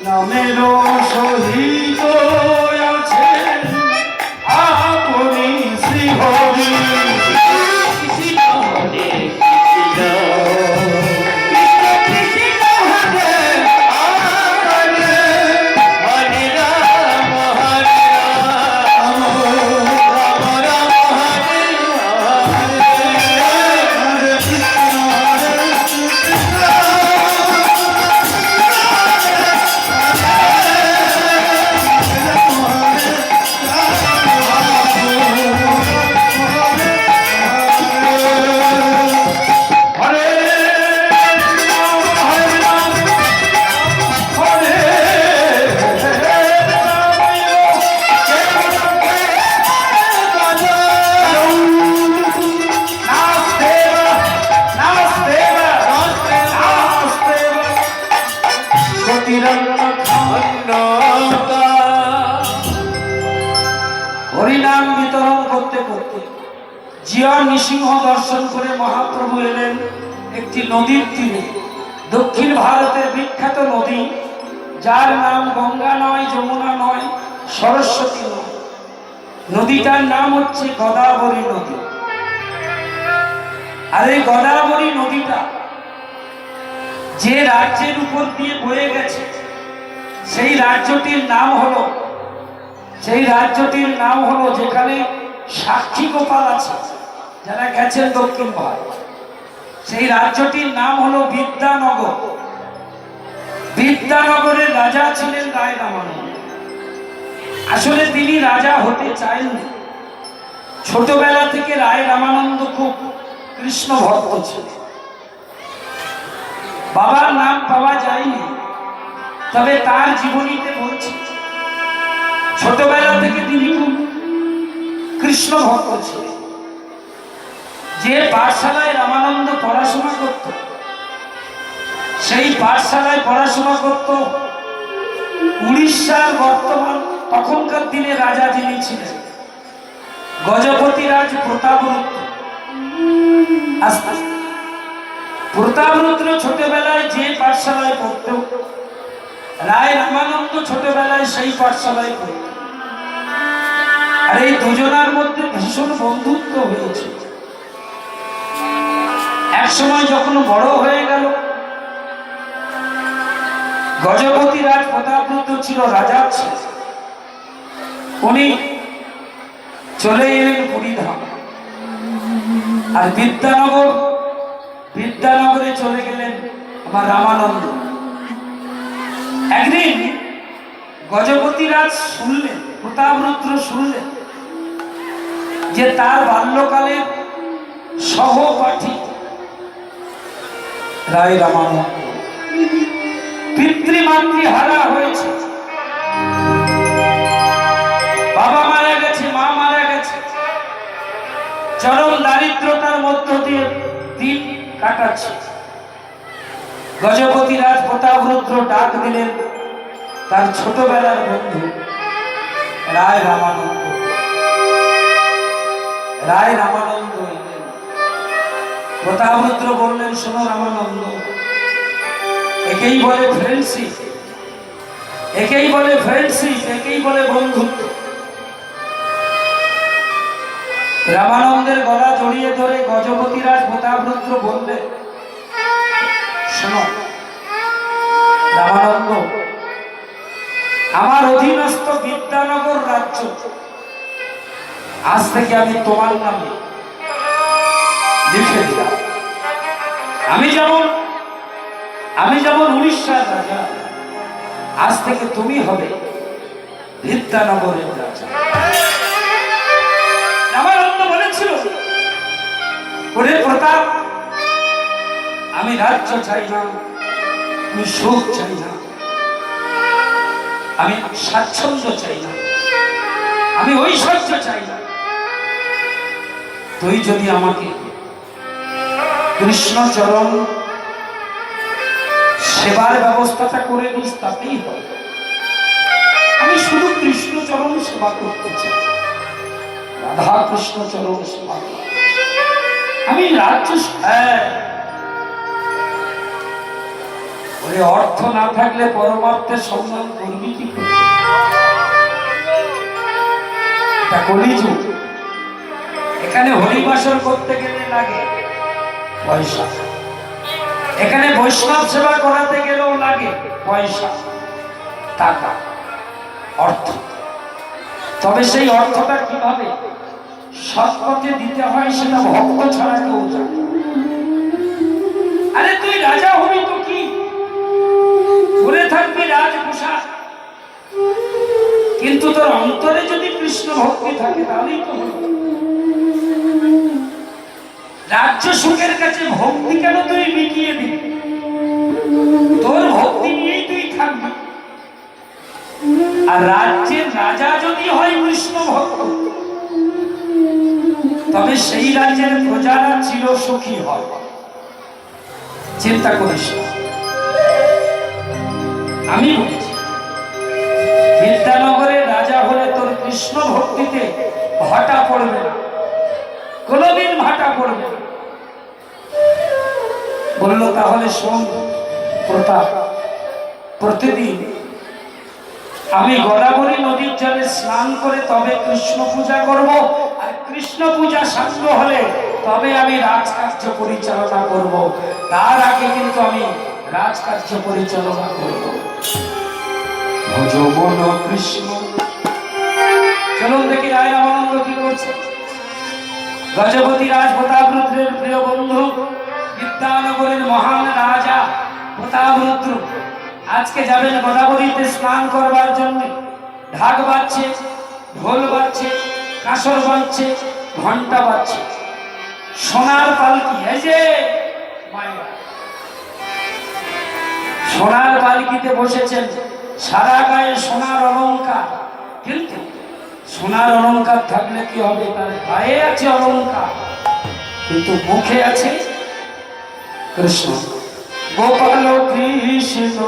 নামেরও সহিত আছেন আপনি শ্রী হরি। হরিনাম বিতরণ করতে করতে জিয়া নৃসিংহ দর্শন করে মহাপ্রভু এলেন একটি নদীর তীরে। দক্ষিণ ভারতের বিখ্যাত নদী, যার নাম গঙ্গা নয়, যমুনা নয়, সরস্বতী নয়। নদীটার নাম হচ্ছে গোদাবরী নদী। আর এই গোদাবরী নদীটা যে রাজ্যের উপর দিয়ে বয়ে গেছে সেই রাজ্যটির নাম হলো যেখানে সাক্ষী গোপাল আছে, যারা গেছেন দক্ষিণ ভারত, সেই রাজ্যটির নাম হলো বিদ্যানগর। বিদ্যানগরের রাজা ছিলেন রায় রামানন্দ। আসলে তিনি রাজা হতে চাইনি। ছোটবেলা থেকে রায় রামানন্দ খুব কৃষ্ণ ভক্ত ছিলেন। বাবার নাম পাওয়া যায়নি, তবে তার জীবনীতে বলছে ছোটবেলা থেকে তিনি খুব কৃষ্ণ ভক্ত ছিলেন। যে পাঠশালায় রামানন্দ পড়াশোনা করত, সেই পাঠশালায় পড়াশোনা করত উড়িষ্যার বর্তমান তখনকার দিনে রাজা যিনি ছিলেন গজপতি রাজ প্রতাপরুদ্র। আস্তে আস্তে প্রতাপরুদ্র ছোটবেলায় যে পাঠশালায় পড়ত, রায় রামানন্দ ছোটবেলায় সেই পাঠশালায় পড়ত। আর এই দুজনার মধ্যে ভীষণ বন্ধুত্ব হয়েছে। এক সময় যখন বড় হয়ে গেল, গজপতি রাজ প্রতাপরুদ্র ছিল রাজা ছিলেন, উনি চলে এলেন পুরীধাম। আর বিদ্যানগরে চলে গেলেন আমার রামানন্দ। একদিন গজপতি রাজ শুনলেন, প্রতাপরুদ্র শুনলেন যে তার বাল্যকালের সহপাঠী রায় রামানন্দ পিতৃমাতৃ হারা হয়েছে, বাবা মারা গেছে, মা মারা গেছে, চরম দারিদ্রতার মধ্য দিয়ে দিন কাটাচ্ছে। গজপতি রাজ প্রতাপরুদ্র ডাক দিলেন তার ছোটবেলার বন্ধু রায় রামানন্দ। রায় রামানন্দ এলেন। প্রতাপরুদ্র বললেন, শোনো রামানন্দ, একেই বলে ফ্রেন্ডশিপ, একেই বলে ফ্রেন্ডশিপ, একেই বলে বন্ধুত্ব। রামানন্দের গলা জড়িয়ে ধরে গজপতি রাজ প্রতাপরুদ্র বললেন, শোনো রামানন্দ, আমার অধীনস্থ বিদ্যানগর রাজ্য আজ থেকে আমি তোমার নামে লিখে দিলাম। আমি যেমন উড়িষ্যার রাজা, আজ থেকে তুমি হবে বিদ্যানগরের রাজা। রামানন্দ বলেছিল, ওরে প্রতাপ, আমি রাজ্য চাই না, আমি সুখ চাই না, আমি স্বাচ্ছন্দ্য চাই না, আমি ঐশ্বর্য চাই না। তুই যদি আমাকে কৃষ্ণচরণ সেবার ব্যবস্থাটা করে দিস তাতেই হবে। আমি শুধু কৃষ্ণচরণ সেবা করতে চাই, রাধা কৃষ্ণচরণ সেবা করতে চাই। আমি রাজ্য ওরে অর্থ না থাকলে পরমার্থের সম্মান করবি কি করে? এটা কলিযুগ। এখানে হরিবাসর করতে গেলে লাগে পয়সা, এখানে বৈষ্ণব সেবা করাতে গেলেও লাগে পয়সা, টাকা, অর্থ। তবে সেই অর্থটা কিভাবে সৎ পথে দিতে হয় সেটা ভক্ত ছাড়া কেউ জানে। আরে তুই রাজা হবি তো কি, ঘুরে থাকবি রাজপ্রসাদ, কিন্তু তোর অন্তরে যদি কৃষ্ণ ভক্তি থাকে তাহলেই তো হলো। রাজ্য সুখের কাছে ভক্তি কেন তুই মিটিয়ে দিবি? তোর ভক্তি নিয়েই তুই থাকবি। আর রাজ্যের রাজা যদি হয় কৃষ্ণ ভক্ত, তবে সেই রাজ্যের প্রজারা চির সুখী হয়। চিন্তা করিস না। আমি বলছি, বিদ্যানগরের রাজা হলে তোর কৃষ্ণ ভক্তিতে ভাটা পড়বে না, কোনদিন ভাটা পড়বে না। বলল, তাহলে শোন প্রতাপ, প্রতিদিন আমি গোদাবরী নদীর জলে স্নান করে তবে কৃষ্ণ পূজা করব, আর কৃষ্ণ পূজা সাঙ্গ হলে তবে আমি রাজকার্য পরিচালনা করব। তার আগে কিন্তু আমি রাজকার্য পরিচালনা করব। ভজবন কৃষ্ণ। চলুন দেখি রায় রামানন্দ কি করছে। গজপতি রাজ প্রতাপরুদ্রের প্রিয় বন্ধু, বিদ্যানগরের মহান রাজা প্রতাপরুদ্র আজকে যাবেন গোদাবরীতে স্নান করবার জন্য। ঢাক বাজছে, ঢোল বাজছে, কাঁসর বাজছে, ঘন্টা বাজছে, সোনার পালকি। এই যে সোনার পালকিতে বসেছেন, সারা গায়ে সোনার অলংকার। কিন্তু সোনার অলংকার থাকলে কি হবে? তার গায়ে আছে অলংকার, কিন্তু মুখে আছে কৃষ্ণ। গোপাল কৃষ্ণ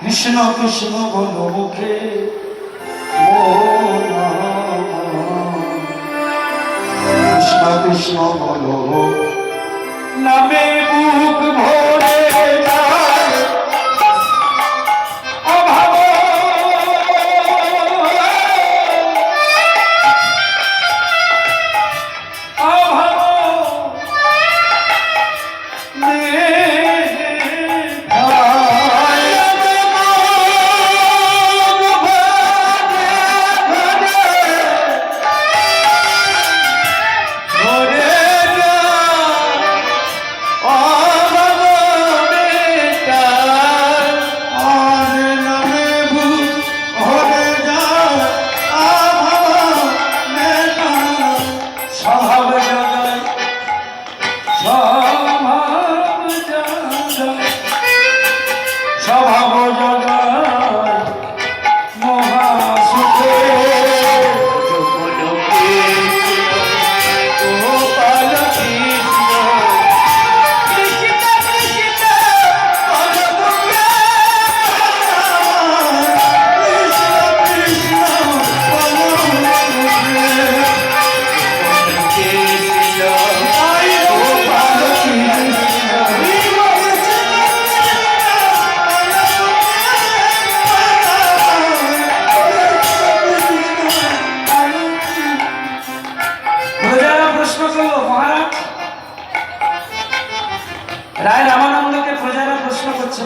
কৃষ্ণ কৃষ্ণ বলো মুখে, কৃষ্ণ কৃষ্ণ বলো নামে বুক ভরে যায় অভাব।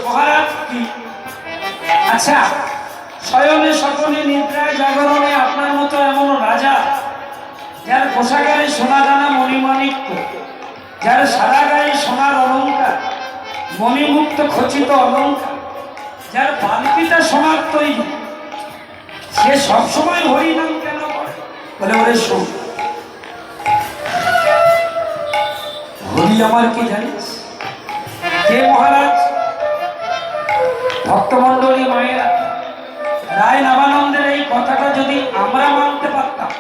মহারাজ কি আচ্ছা শয়নে স্বপনে নিদ্রায় জাগরণে আপনার মতো এমন রাজা যার পোশাকারে সোনা দানা মণিমাণিক্য, যার সারা গায়ে সোনার অলঙ্কার, মণিমুক্ত খচিত অলঙ্কার, যার পালকিটা সোনার তৈরি, সে সবসময় হরিনাম কেন করে? বলে ওরে শোন, হরি আমার কি জানিস? কে মহারাজ? ভক্তমন্ডলী মায়েরা, রায় নামানন্দের এই কথাটা যদি আমরা মানতে পারতাম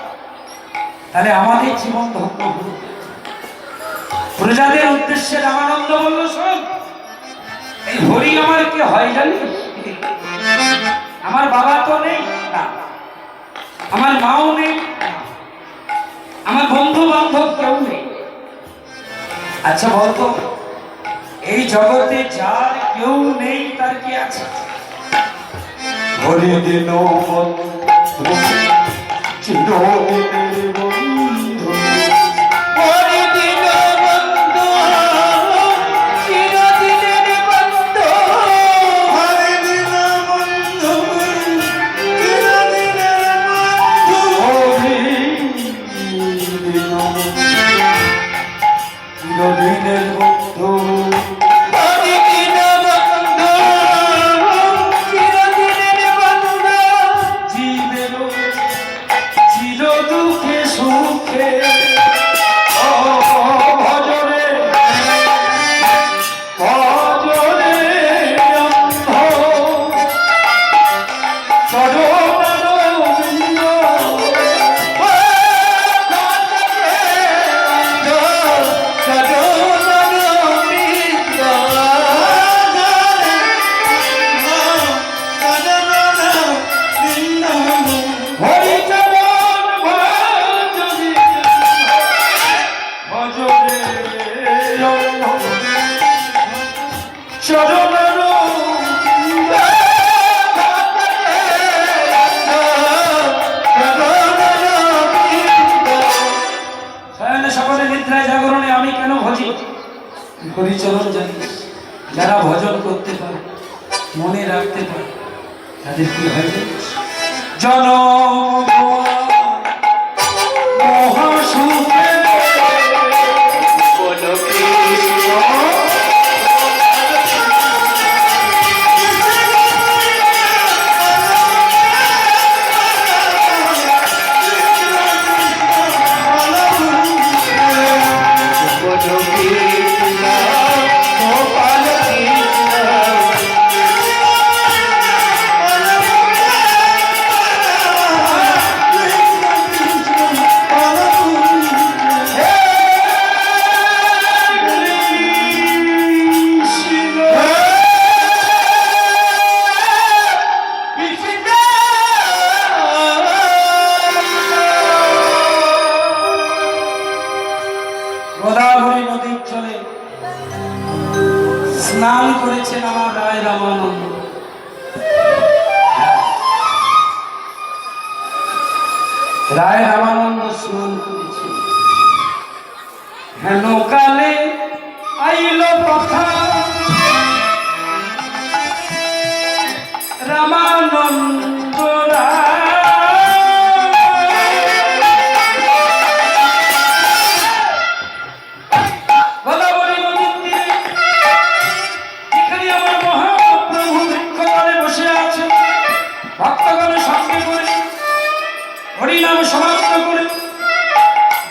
তাহলে আমাদের জীবন ধন্য হল। প্রজাদের উদ্দেশ্যে রামানন্দ বলল, শোন, এই হরি আমার কি হয় জানিস? আমার বাবা তো নেই না, আমার মাও নেই, আমার বন্ধু বান্ধব কেউ নেই। আচ্ছা বলতো, এই জগতে যার কেউ নেই তার কি আছে? হরি দিন বন্ধু চিরদিনের বন্ধু, হরি দিন বন্ধু চিরদিনের বন্ধু, হরি দিন বন্ধু চিরদিনের বন্ধু, হরি দিন চিরদিনের বন্ধু, হরি দিন বন্ধু চিরদিনের বন্ধু, জীবের চির দুঃখে সুখে ভজরে ভজরে অন্ধ চরণারবিন্দ হরিচরণ ভজরে ভজরে চরণারবিন্দ শয়নে সকলে নিদ্রায় জাগরণে আমি কেন ভজি? হরিচরণ জানিস, যারা ভজন করতে পারে, মনে রাখতে পারে, তাদের কি হয় জানিস? জনম মহাসুখে বলো কৃষ্ণ গোদাবরী নদীর জলে স্নান করেছেন আমার রায় রামানন্দ। রায় রামানন্দ স্নান করেছেন, হেন কালে আইল কথা রামানন্দ গোদাবরী নদীর তীরে যেখানে আমার মহাপ্রভু বৃক্ষতলে বসে আছেন, ভক্তগণের সঙ্গে করে হরিনাম সমাপ্ত করে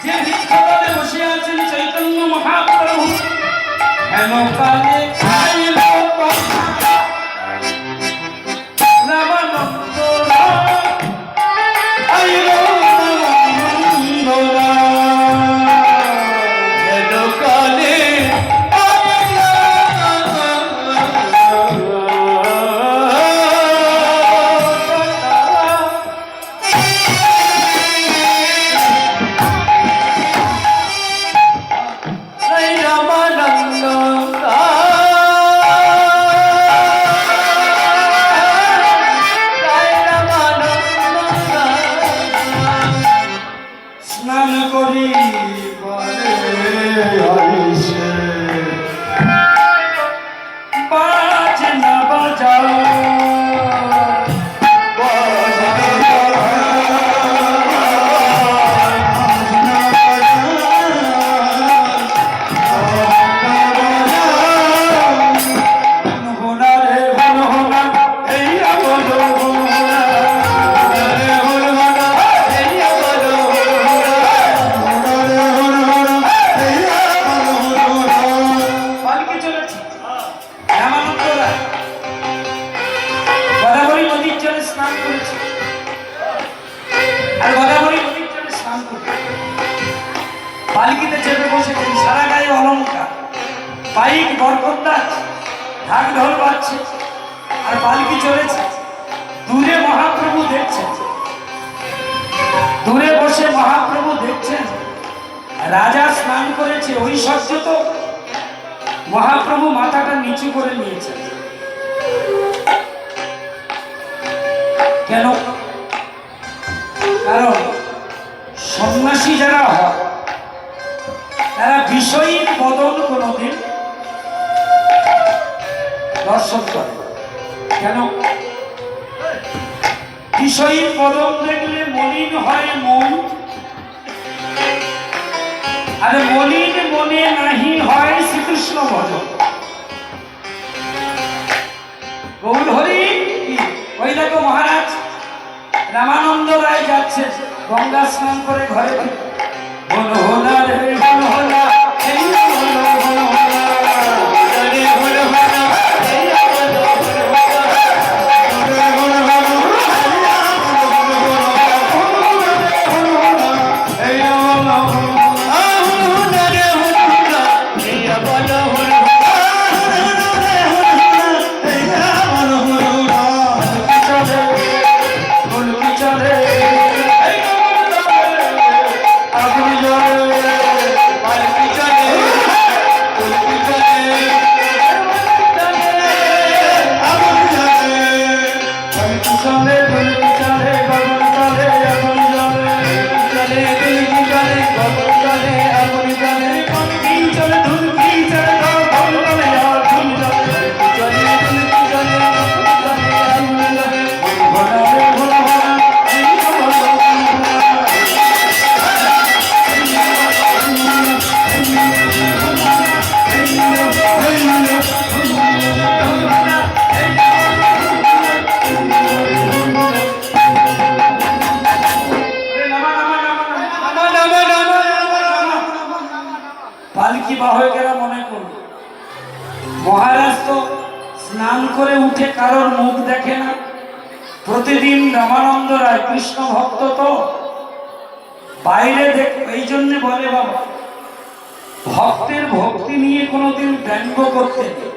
যে বৃক্ষতলে বসে আছেন চৈতন্য মহাপ্রভু, হেন কালে আইল কথা রামানন্দ আইল রামানন্দ কালে রামানন্দ স্নান করি বাজে পালকিতে চেপে বসেছেন, সারা গায়ে অলঙ্কার, পাইক বরকন্দাজ ঢাক ঢোল বাজছে আর পালকি চলেছে। দূরে মহাপ্রভু দেখছেন, দূরে বসে মহাপ্রভু দেখছেন রাজা স্নান করেছে ঐশ্বর্য, তো মহাপ্রভু মাথাটা নিচু করে নিয়েছেন। কেন? কারণ সন্ন্যাসী যারা হয় তারা বিষয়ী বদন কোনদিন দর্শন করে। কেন? বিষয়ী বদন দেখলে মলিন হয় মন, আর মলিন মনে নাহি হয় শ্রীকৃষ্ণ ভজন। গৌর হরি। ওই দেখো মহারাজ রামানন্দ রায় যাচ্ছে গঙ্গা স্নান করে ঘরে থেকে, বলো হোলা রে বলো হোলা, এই বলো বলো হোলা, রে বলো হোলা, এই বলো বলো হোলা, রে বলো হোলা, এই বলো পালকি বাহকেরা মনে করল মহারাজ তো স্নান করে উঠে কারোর মুখ দেখে না। প্রতিদিন রামানন্দ রায় কৃষ্ণ ভক্ত, তো বাইরে দেখ, এই জন্য বলে বাবা ভক্তের ভক্তি নিয়ে কোনোদিন ব্যঙ্গ করতে নেই।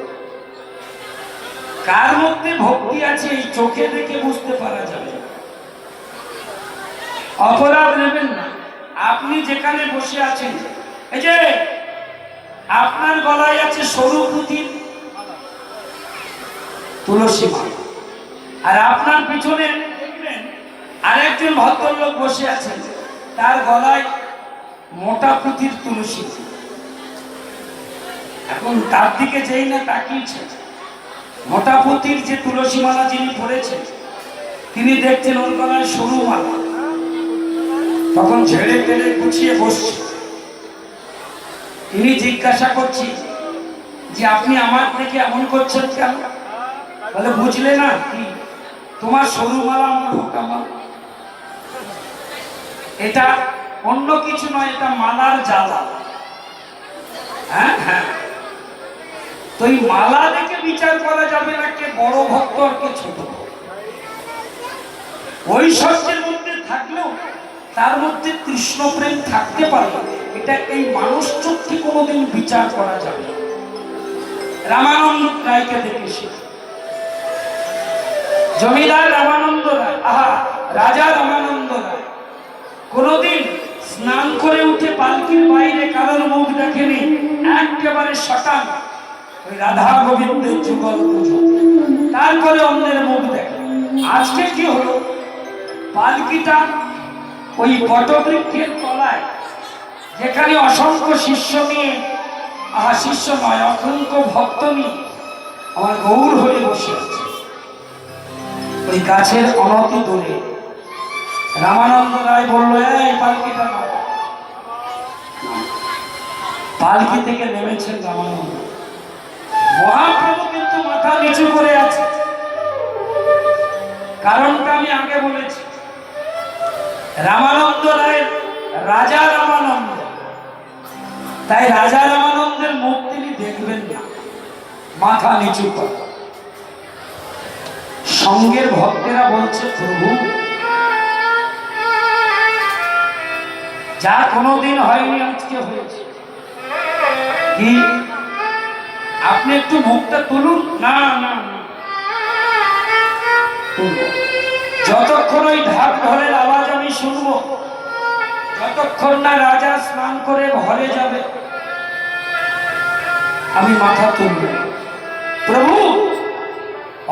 কার মধ্যে ভক্তি আছে এই চোখে দেখে বুঝতে পারা যাবে। অপরাধ নেবেন না। আপনি যেখানে বসে আছেন, এই যে আপনার গলায় আছে সরু পুঁতির তুলসী মালা, আর আপনার পিছনে দেখবেন আরেকজন ভদ্রলোক বসে আছেন, তার গলায় মোটা পুঁতির তুলসী। এখন তার দিকে যেই না তাকিয়েছে, মোটা পুঁতির যে তুলসী মালা যিনি পড়েছেন তিনি দেখছেন ওর গলায় সরু মালা, তখন ঝেড়ে টেড়ে গুছিয়ে বসছে। তিনি জিজ্ঞাসা করছি যে আপনি আমার থেকে এমন করছেন কেন? বলে বুঝলে না কি, তোমার সরু মালা আমার মোটা মালা। এটা অন্য কিছু নয়, এটা মালার জ্বালা। হ্যাঁ হ্যাঁ, তো এই মালা দেখে বিচার করা যাবে না কে বড় ভক্ত আর কে ছোট। ঐশ্বর্যের মধ্যে থাকলেও তার মধ্যে কৃষ্ণ প্রেম থাকতে পারে, এটা এই মানুষ চক্ষে কোনোদিন বিচার করা যাবে না। রামানন্দ রায়কে দেখেছি, জমিদার রামানন্দ রায়, আহা রাজা রামানন্দ রায় কোনোদিন স্নান করে উঠে পালকির বাইরে কারোর মুখ দেখেনি, একেবারে শটান ওই রাধা গোবিন্দের যুগল পুজো, তারপরে অন্যের মুখ দেখে। আজকে কি হলো, পালকিটা ওই বটবৃক্ষের তলায়, যেখানে অসংখ্য শিষ্য নিয়ে, আহা শিষ্য নয় অসংখ্য ভক্ত নিয়ে আমার গৌর হয়ে বসে আছে, ওই গাছের অনতি দূরে রামানন্দ রায় বলল, এই পালকিটা না। পালকি থেকে নেমেছেন রামানন্দ, মহাপ্রভু কিন্তু মাথা নিচু করে আছে। কারণটা আমি আগে বলেছি, রামানন্দ রায় রাজা রামানন্দ, তাই রাজা রামানন্দের মুখ তিনি দেখবেন না, মাথা নিচু করে। সঙ্গের ভক্তেরা বলছে, প্রভু যা কোনোদিন হয়নি আজকে হয়েছে। কি আপনি একটু মুখটা তুলুন। না না না, তুলুন। যতক্ষণ ওই ঢাক ঢোলের আওয়াজ আমি শুনবো, যতক্ষণ না রাজা স্নান করে ঘরে যাবে, আমি মাথা তুলব। প্রভু,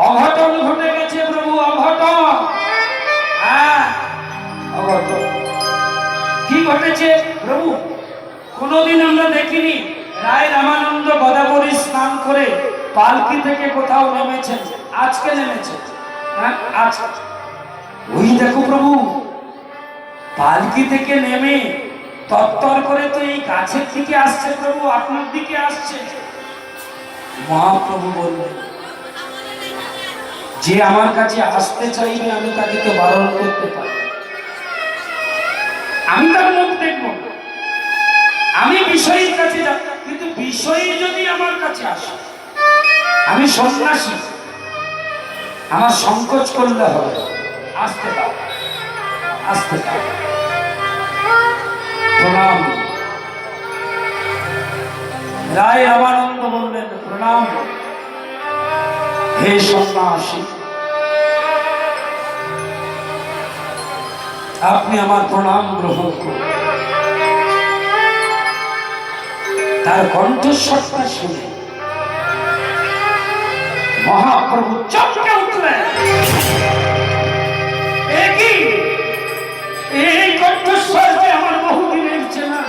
অঘটন ঘটে গেছে প্রভু, অঘটন। হ্যাঁ, অঘটন। কি ঘটেছে প্রভু? কোনোদিন আমরা দেখিনি রায় রামানন্দ গোদাবরী স্নান করে পালকি থেকে কোথাও নেমেছেন, আজকে নেমেছেন। হ্যাঁ, আজ ওই দেখো প্রভু, পালকি থেকে নেমে তত্তর করে তো এই গাছের দিকে আসছে প্রভু, আপনার দিকে আসছে। মহাপ্রভু বললেন, যে আমার কাছে আসতে চাইবে আমি তাকে তো বারণ করতে পারি, আমি তার মুখ দেখব, আমি বিষয়ের কাছে যাব, কিন্তু বিষয় যদি আমার কাছে আসে, আমি সন্ন্যাসী, আমার সংকোচ করলে হবে। আসতে দাও, আসতে দাও। প্রণাম। রায় রামানন্দ বললেন, প্রণাম হে সন্ন্যাসী, আপনি আমার প্রণাম গ্রহণ করুন। তার কণ্ঠস্বরটা শুনে মহাপ্রভু চমকে উঠলেন। এই কণ্ঠস্বর যে আমার বহুদিনের চেনা,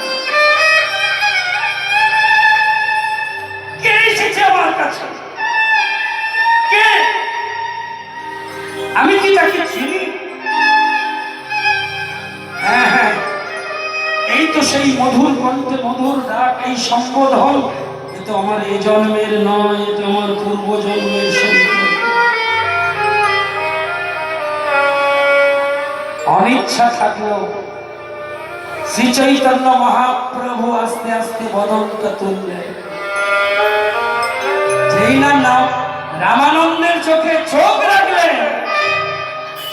কে এসেছে আমার কাছে? কে? আমি কি তাকে চিনি? হ্যাঁ হ্যাঁ, এই তো সেই মধুর কণ্ঠে মধুর ডাক, এই সম্বোধন। এ তো আমার এই জন্মের নয়, এ তো আমার পূর্ব জন্মের সত্য। অনিচ্ছা থাকলেও শ্রী চৈতন্য মহাপ্রভু আস্তে আস্তে বদনটা তুললেন। যেই না নাম রামানন্দের চোখে চোখ রাখলেন,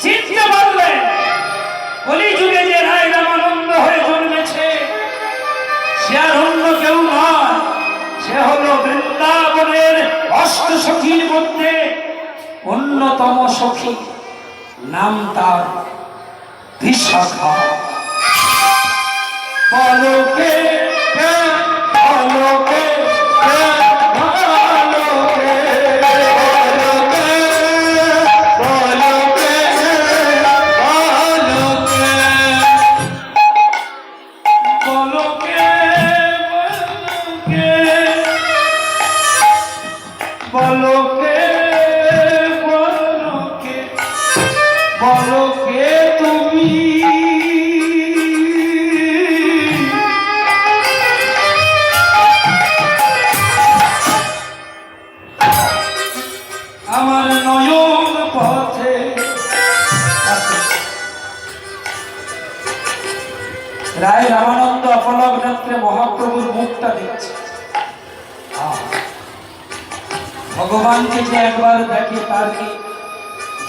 চিনতে পারলেন কলিযুগে যে রায় রামানন্দ হয়ে জন্মেছে, সে আর অন্য কেউ নয়, সে হলো বৃন্দাবনের অষ্ট সখীর মধ্যে অন্যতম সখী, নাম তার বিশাখা। বলোকে বলোকে রায় রামানন্দ অপলক নেত্রে মহাপ্রভুর মুখটা দেখছে। ভগবানকে যে একবার দেখে তার কি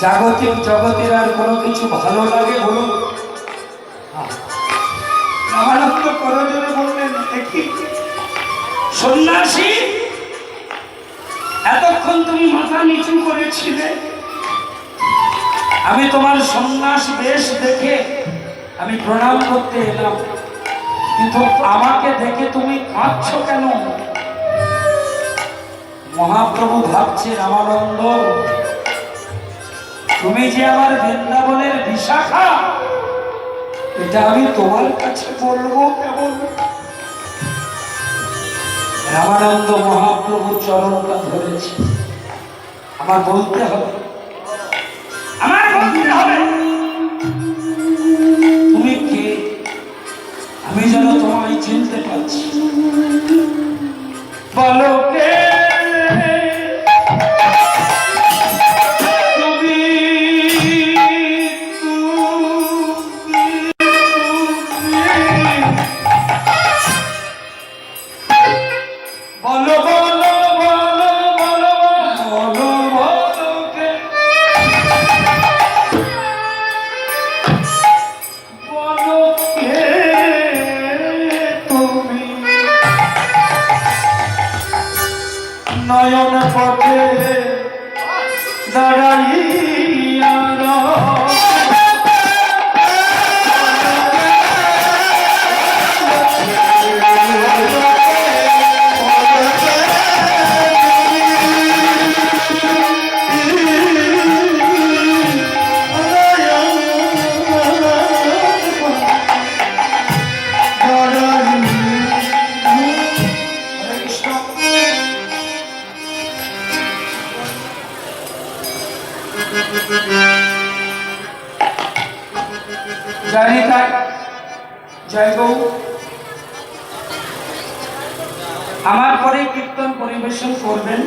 জাগতিক জগতের আর কোনো কিছু ভালো লাগে বলুন? রামানন্দ করজোরে বললেন, দেখি সন্ন্যাসী, এতক্ষণ তুমি মাথা নিচু করেছিলে, আমি তোমার সন্ন্যাস বেশ দেখে আমি প্রণাম করতে এলাম, কিন্তু আমাকে দেখে তুমি কাঁদছ কেন? মহাপ্রভু ভাবছে, রামানন্দ, তুমি যে আমার বৃন্দাবনের বিশাখা, এটা আমি তোমার কাছে বলবো কেমন? রামানন্দ মহাপ্রভুর চরণটা ধরেছে। আমার বলতে হবে, আমার বলতে হবে, তুমি কে? আমি যেন তোমায় চিনতে পারছি। বলো কে? নয়ন পথে দাঁড়াইয়া জানি তাই জয় গৌ আমার পরে কীর্তন পরিবেশন করবেন,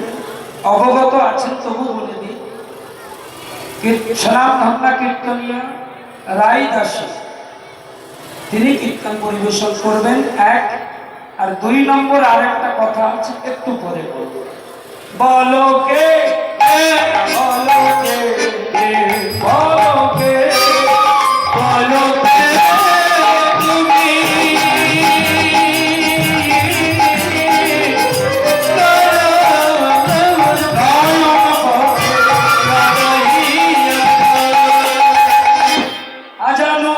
অবগত আছেন তবু বলে দিই। স্বনামধন্য কীর্তনিয়া রায় দাসী তিনি কীর্তন পরিবেশন করবেন, এক। আর 2 নম্বর আর একটা কথা আছে, একটু পরে বলব। বলো কে বলো কে বলো কে বলো কে তুমি আজানো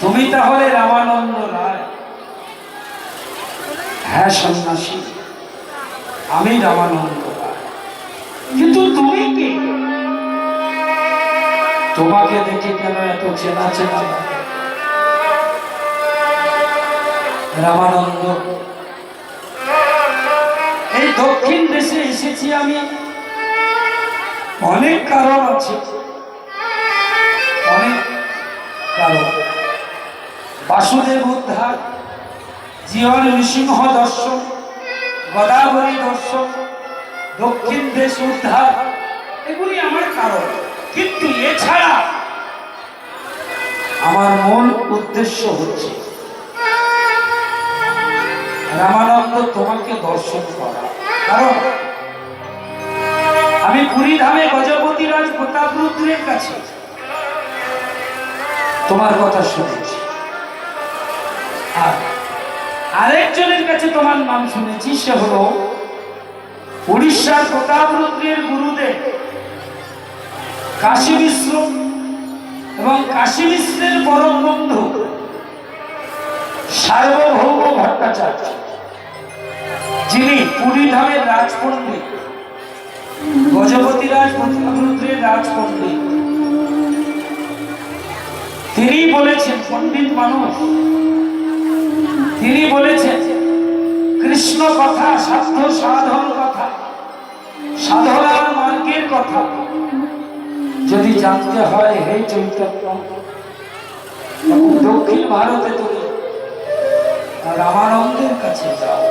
তুমি তাহলে রামানন্দ রায়? হ্যাঁ সন্ন্যাসী, আমি রামানন্দ রায়। কিন্তু তুমি কি? তোমাকে দেখে কেন এত চেনা চেনা লাগে? রামানন্দ, এই দক্ষিণ দেশে এসেছি আমি, অনেক কারণ আছে, অনেক কারণ। বাসুদেব উদ্ধার, জীবন নৃসিংহ দর্শন, গোদাবরী দর্শন, দক্ষিণ দেশ উদ্ধার, এগুলি আমার কারণ। কিন্তু এছাড়া আমার মূল উদ্দেশ্য হচ্ছে রামানন্দ তোমাকে দর্শন করা। কারণ আমি পুরী ধামে গজপতিরাজ প্রতাপরুদ্রের কাছে তোমার কথা শুনেছি, আর আরেকজনের কাছে তোমার নাম শুনেছি, সে হলো উড়িষ্যার প্রতাপরুদ্রের গুরুদেব কাশী মিশ্র এবং কাশী মিশ্রের পরম বন্ধু সার্বভৌম ভট্টাচার্য, যিনি পুরী ধামের রাজপণ্ডিত, গজপতিরাজ প্রতাপরুদ্রের রাজপণ্ডিত। তিনি বলেছেন, পণ্ডিত মানুষ, তিনি বলেছেন কৃষ্ণ কথা, সাধ্য সাধন কথা, সাধনার মার্গের কথা যদি জানতে হয়, হে চৈতন্য, দক্ষিণ ভারতে তুমি রামানন্দের কাছে যাও।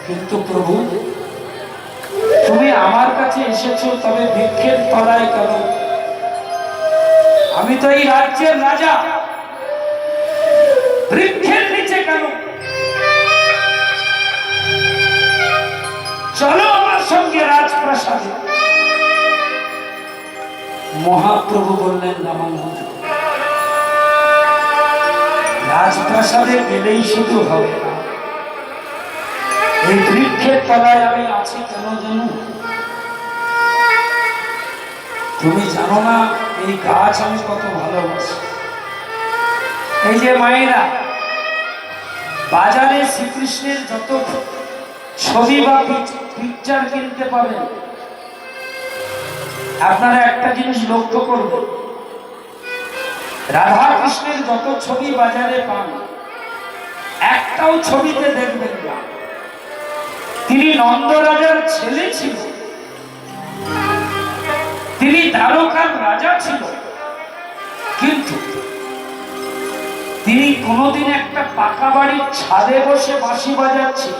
কিন্তু প্রভু, তুমি আমার কাছে এসেছো, তবে বৃক্ষের তলায় কেন? আমি তো এই রাজ্যের রাজা, বৃক্ষের নিচে কেন? চলো আমার সঙ্গে রাজপ্রাসাদে। মহাপ্রভু বললেন, রামানন্দ, রাজপ্রাসাদে গেলেই শুধু হবে না, এই বৃক্ষের তলায় আমি আছি কেন জানো? তুমি জানো না এই গাছ আমি কত ভালোবাসি। এই যে মায়েরা বাজারে শ্রীকৃষ্ণের যত ছবি বা পিকচার কিনতে পাবেন, আপনারা একটা জিনিস লক্ষ্য করবেন, রাধা কৃষ্ণের যত ছবি বাজারে পান, একটাও ছবিতে দেখবেন না তিনি নন্দরাজার ছেলে ছিল, তিনি দ্বারকার রাজা ছিল, কিন্তু তিনি কোনোদিন একটা পাকা বাড়ির ছাদে বসে বাঁশি বাজাচ্ছে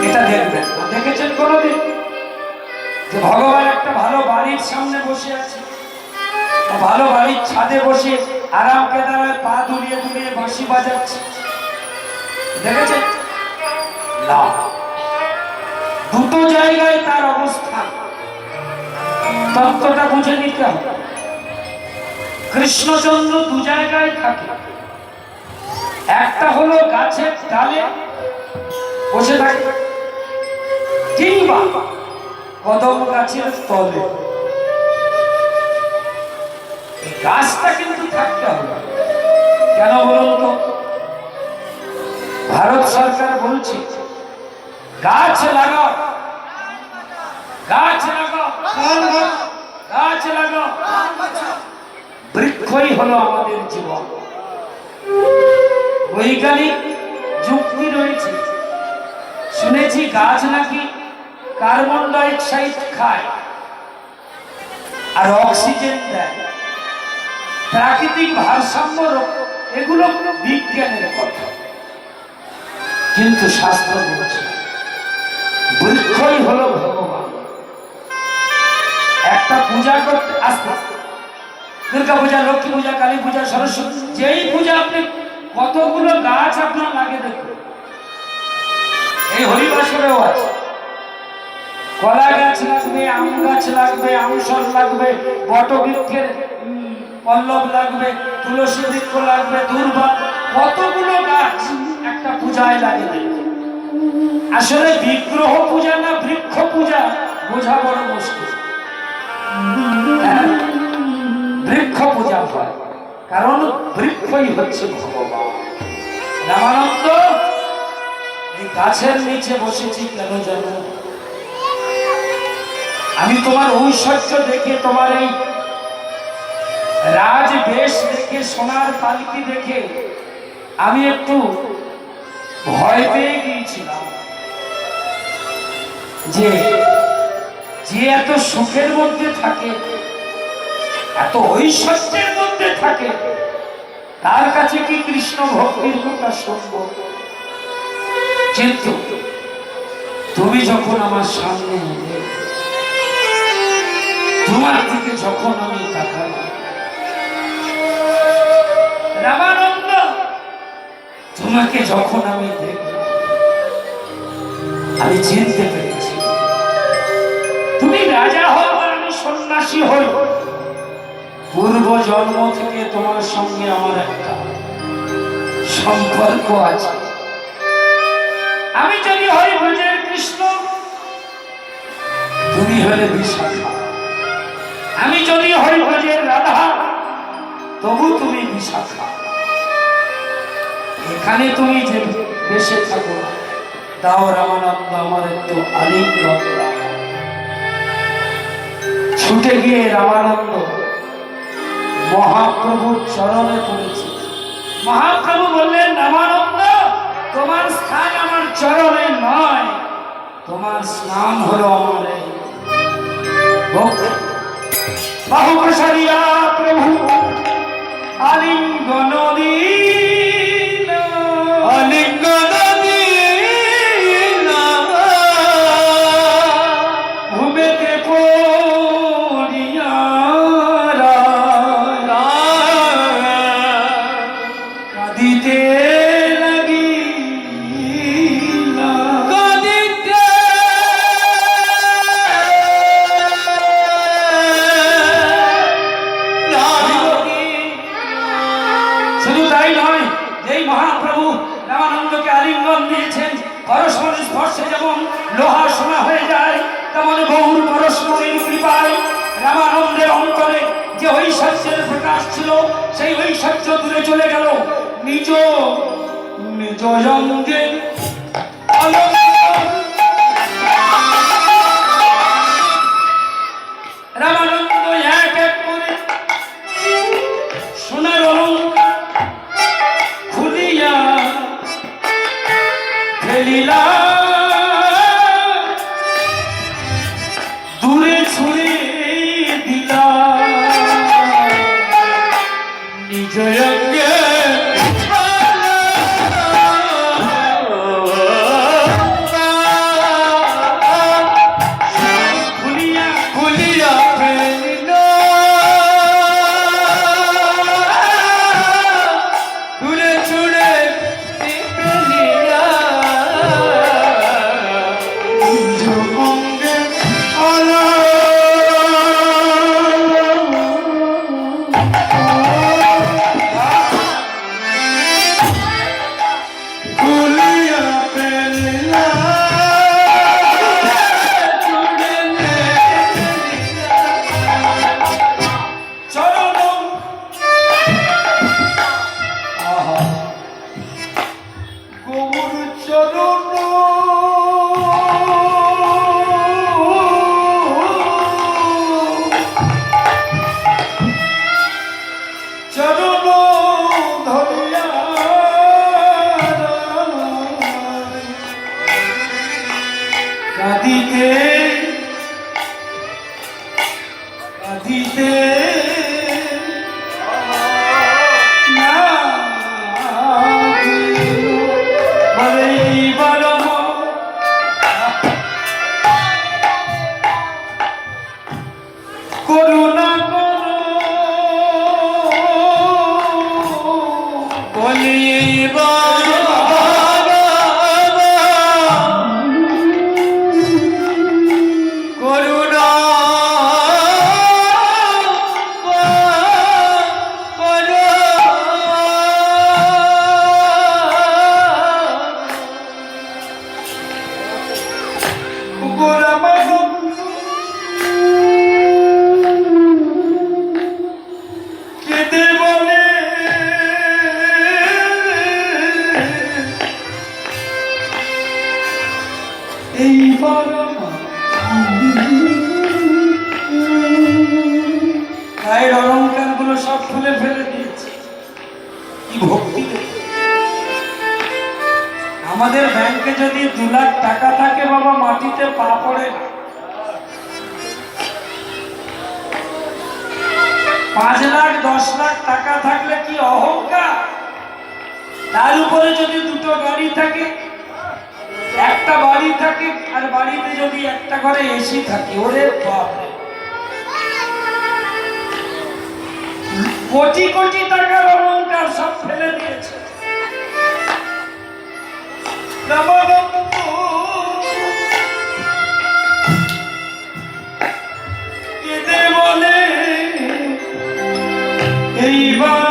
এটা দেখবেন না। দেখেছেন কোনোদিন যে ভগবান একটা ভালো বাড়ির সামনে বসে আছে, ভালো বাড়ির ছাদে বসে আরাম কেদারায় পা দুলিয়ে দুলিয়ে বাঁশি বাজাচ্ছে? দেখেছেন না। দুটো জায়গায় তার অবস্থান, তত্ত্বটা বুঝে নিতে হবে। কৃষ্ণচন্দ্র দু জায়গায় থাকে, একটা হলো গাছের ডালে বসে থাকে, কিংবা কদম গাছের তলে। গাছটা কিন্তু থাকতে হবে, কেন বলুন তো? ভারত সরকার বলছে গাছ লাগাও, গাছ লাগাও, গাছ লাগাও। বৃক্ষই হলো আমাদের জীবন। বৈজ্ঞানিক যুক্তি রয়েছে, শুনেছি গাছ নাকি কার্বন ডাই অক্সাইড খায় আর অক্সিজেন দেয়, প্রাকৃতিক ভারসাম্য, এগুলো বিজ্ঞানের কথা। কিন্তু শাস্ত্র বলছে বৃক্ষই হলো ভগবান। একটা পূজা করতে আসতে দুর্গা পূজা, লক্ষ্মী পূজা, কালী পূজা, সরস্বতী, যেই পূজা আপনি কতগুলো গাছ আপনার লাগে দেখুন। এই হরিবাসরেও আছে, কলা গাছ লাগবে, আম গাছ লাগবে, আমসর লাগবে, বটবৃক্ষের পল্লব লাগবে, তুলসী বৃক্ষ লাগবে, দুর্বা, কতগুলো গাছ একটা পূজায় লাগে দেখুন। আসলে বিগ্রহ পূজা না বৃক্ষ পূজা বোঝা বড় মুশকিল। বৃক্ষ পূজা হয়, কারণ বৃক্ষই হচ্ছে ভগবান। রামানন্দ এই গাছের নিচে বসেছি কেন জানো? আমি তোমার ঐশ্বর্য দেখে, তোমার এই রাজ বেশ দেখে, সোনার পালকি দেখে আমি একটু ভয় পেয়ে গিয়েছিলাম যে যে এত সুখের মধ্যে থাকে, এত ঐশ্বর্যের মধ্যে থাকে, তার কাছে কি কৃষ্ণ ভক্তির কথা শুনবো? কিন্তু তুমি যখন আমার সামনে এলে, তোমার দিকে যখন আমি তাকালাম, রামানন্দ তোমাকে যখন আমি দেখলাম, আমি চিনতে পেরেছি তুমি রাজা হও আর আমি সন্ন্যাসী হই। পূর্ব জন্ম থেকে তোমার সঙ্গে আমার একটা সম্পর্ক আছে। আমি যদি হই ব্রজের কৃষ্ণ, তুমি হলে বিশাখা। আমি যদি হই ব্রজের রাধা, তবু তুমি বিশাখা। এখানে তুমি যে বেশে থাকো, দাও রামানন্দ আমার একটু আলিঙ্গন দাও। ছুটে গিয়ে রামানন্দ মহাপ্রভুর চরণে পড়েছে। মহাপ্রভু বললেন, রামানন্দ তোমার স্থান আমার চরণে নয়, তোমার স্নান হলো আমার এই বাহু প্রসারিয়া প্রভু আলিঙ্গন দিল, আলিঙ্গন দিল, ভূমিতে পড়িয়া কাঁদিতে পরস্পর স্পর্শে যেমন লোহা সোনা হয়ে যায়, তেমন গৌর পরস্পরের কৃপায় রামানন্দের অন্তরে যে ঐশ্বর্যের প্রকাশ ছিল, সেই ঐশ্বর্য দূরে চলে গেল। নিজ নিজ অঙ্গে রামানন্দ এক এক করে ছুড়ে দিলা নিজ অঙ্গে খুলিয়া খুলিয়া ফেলিল ছুড়ে ছুড়ে ফেলিয়া নিজ অঙ্গে কাঁদিতে কাঁদিতে না বলে এইবার করুণা করো বলে এইবার গায়ের অলঙ্কার গুলো সব খুলে ফেলে দিয়েছে। কি ভক্তি! আমাদের ব্যাংকে যদি 2 লাখ টাকা থাকে বাবা, মাটিতে পা পড়ে না। 5 লাখ 10 লাখ টাকা থাকলে কি অহংকার! তার উপরে যদি 2টো গাড়ি থাকে, একটা বাড়ি থাকে, আর বাড়িতে যদি একটা ঘরে এসি থাকে, ওরে বাপরে! কোটি কোটি টাকার অলঙ্কার সব ফেলে দিয়েছে। কেঁদে বলে এইবার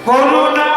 করুণা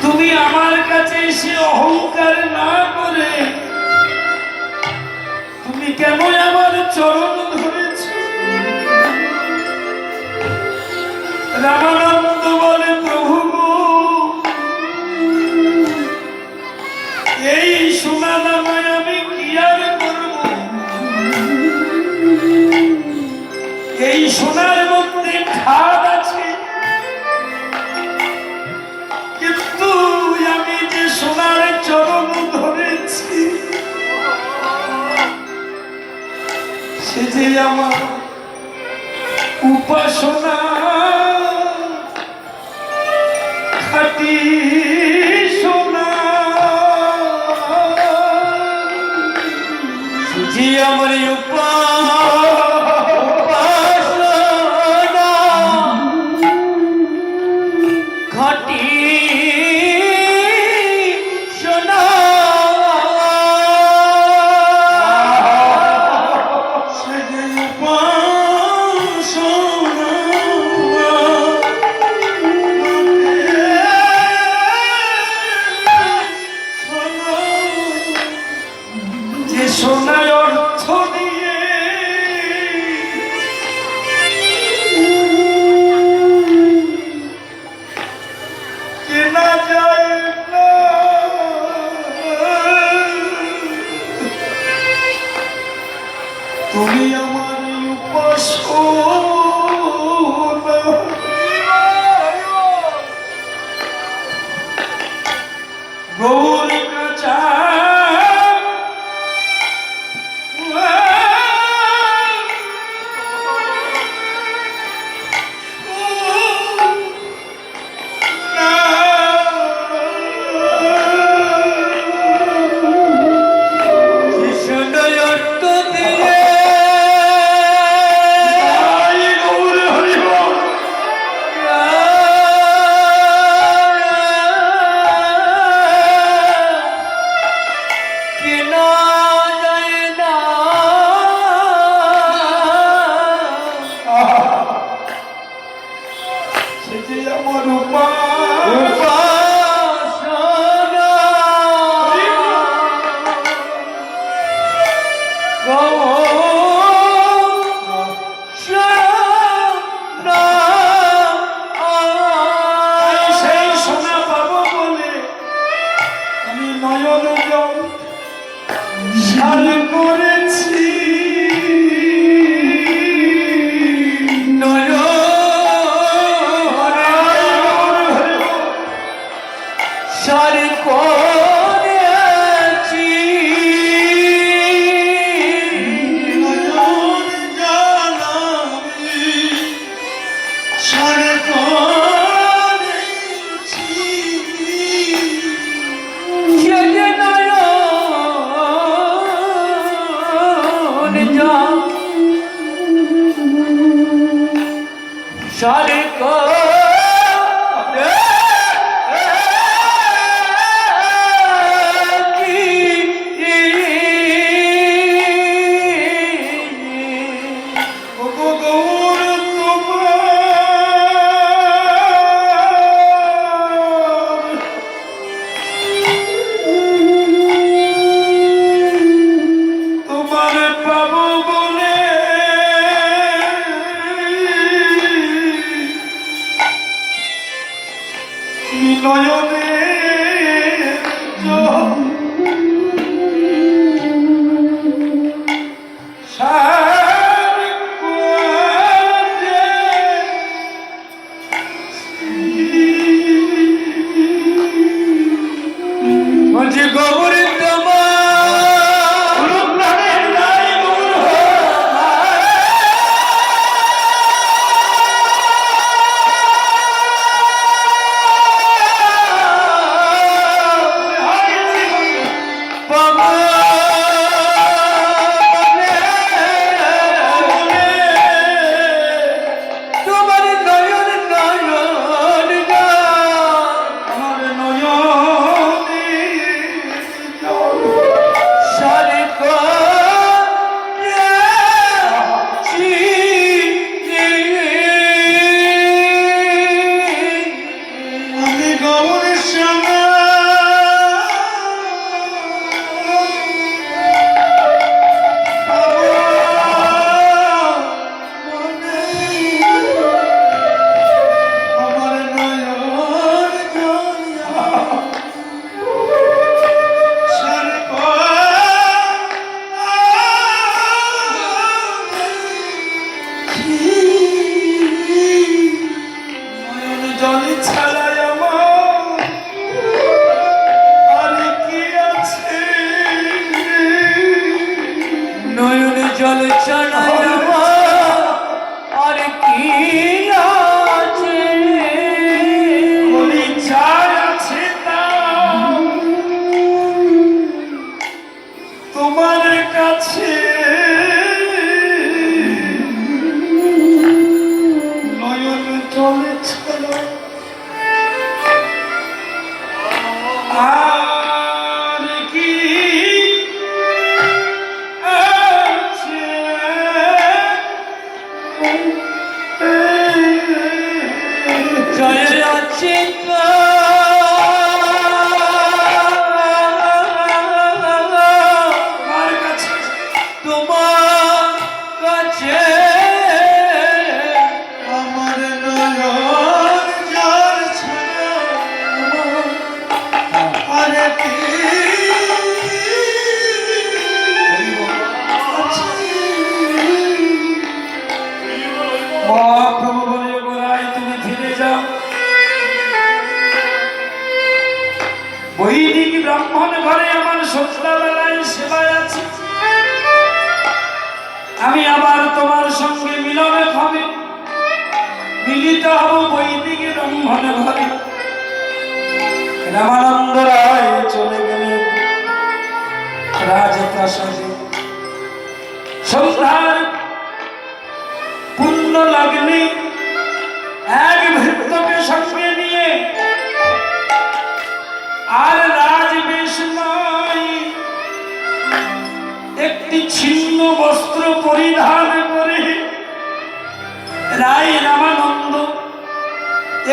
তুমি আমার কাছে এসে অহংকার না করে তুমি কেন আমার চরণ ধরেছ? রামানন্দ বলে, প্রভু গো, এই সোনা দামায় আমি কি আর করব? এই সোনার মধ্যে খাদ আছে, কিন্তু আমি যে সোনার চরণ ধরেছি সে যে আমার উপাসনা খাটি সোনা, সে যে আমার উপাসনা খাটি সোনা, সে যে উপাসনা যে সোনার অর্থ দিয়ে কেনা যায় না। তুমি আমার উপাসনা, গৌর কাঁচা আমার উপাসনা সেই সোনা পাবো বলে আমি নয়ন জল সার করেছি, সারি করেছি, সারি করেছি, সে যে নয়ন যা সারি নয়নে গৌরী আর কি আছে জয় আছে তোমার কাছে তোমার কাছে আমার নয়ন যার ছায়া আর কি মহাপ্রভু বলে গোড়ায় তুমি ফিরে যাও বৈদিক ব্রাহ্মণ ঘরে আমার সন্ধ্যাবেলায় সেবায় আছে আমি আবার তোমার সঙ্গে মিলনে হবে মিলিত হব বৈদিক ব্রাহ্মণ ঘরে রামানন্দ রায় চলে গেলেন রাজপ্রাসাদে সন্ধ্যার পুণ্য লাগলে এক ভৃত্যকে সঙ্গে নিয়ে আর রাজবেশ নয় একটি ছিন্ন বস্ত্র পরিধান করে রায় রামানন্দ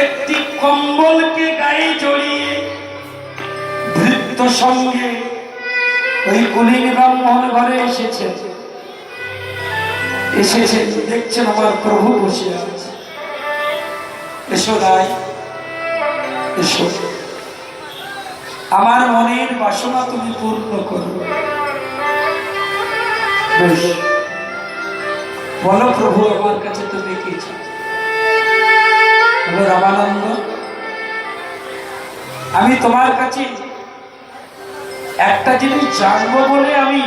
একটি কম্বলকে গায়ে জড়িয়ে ভৃত্য সঙ্গে ওই কুলীন ব্রাহ্মণ ঘরে এসেছেন দেখছেন আমার প্রভু বসে আছে এসো রায় এসো আমার মনের বাসনা তুমি পূর্ণ করো বেশ বলো প্রভু আমার কাছে তুমি কি চাও বলো রামানন্দ আমি তোমার কাছে একটা জিনিস জানবো বলে আমি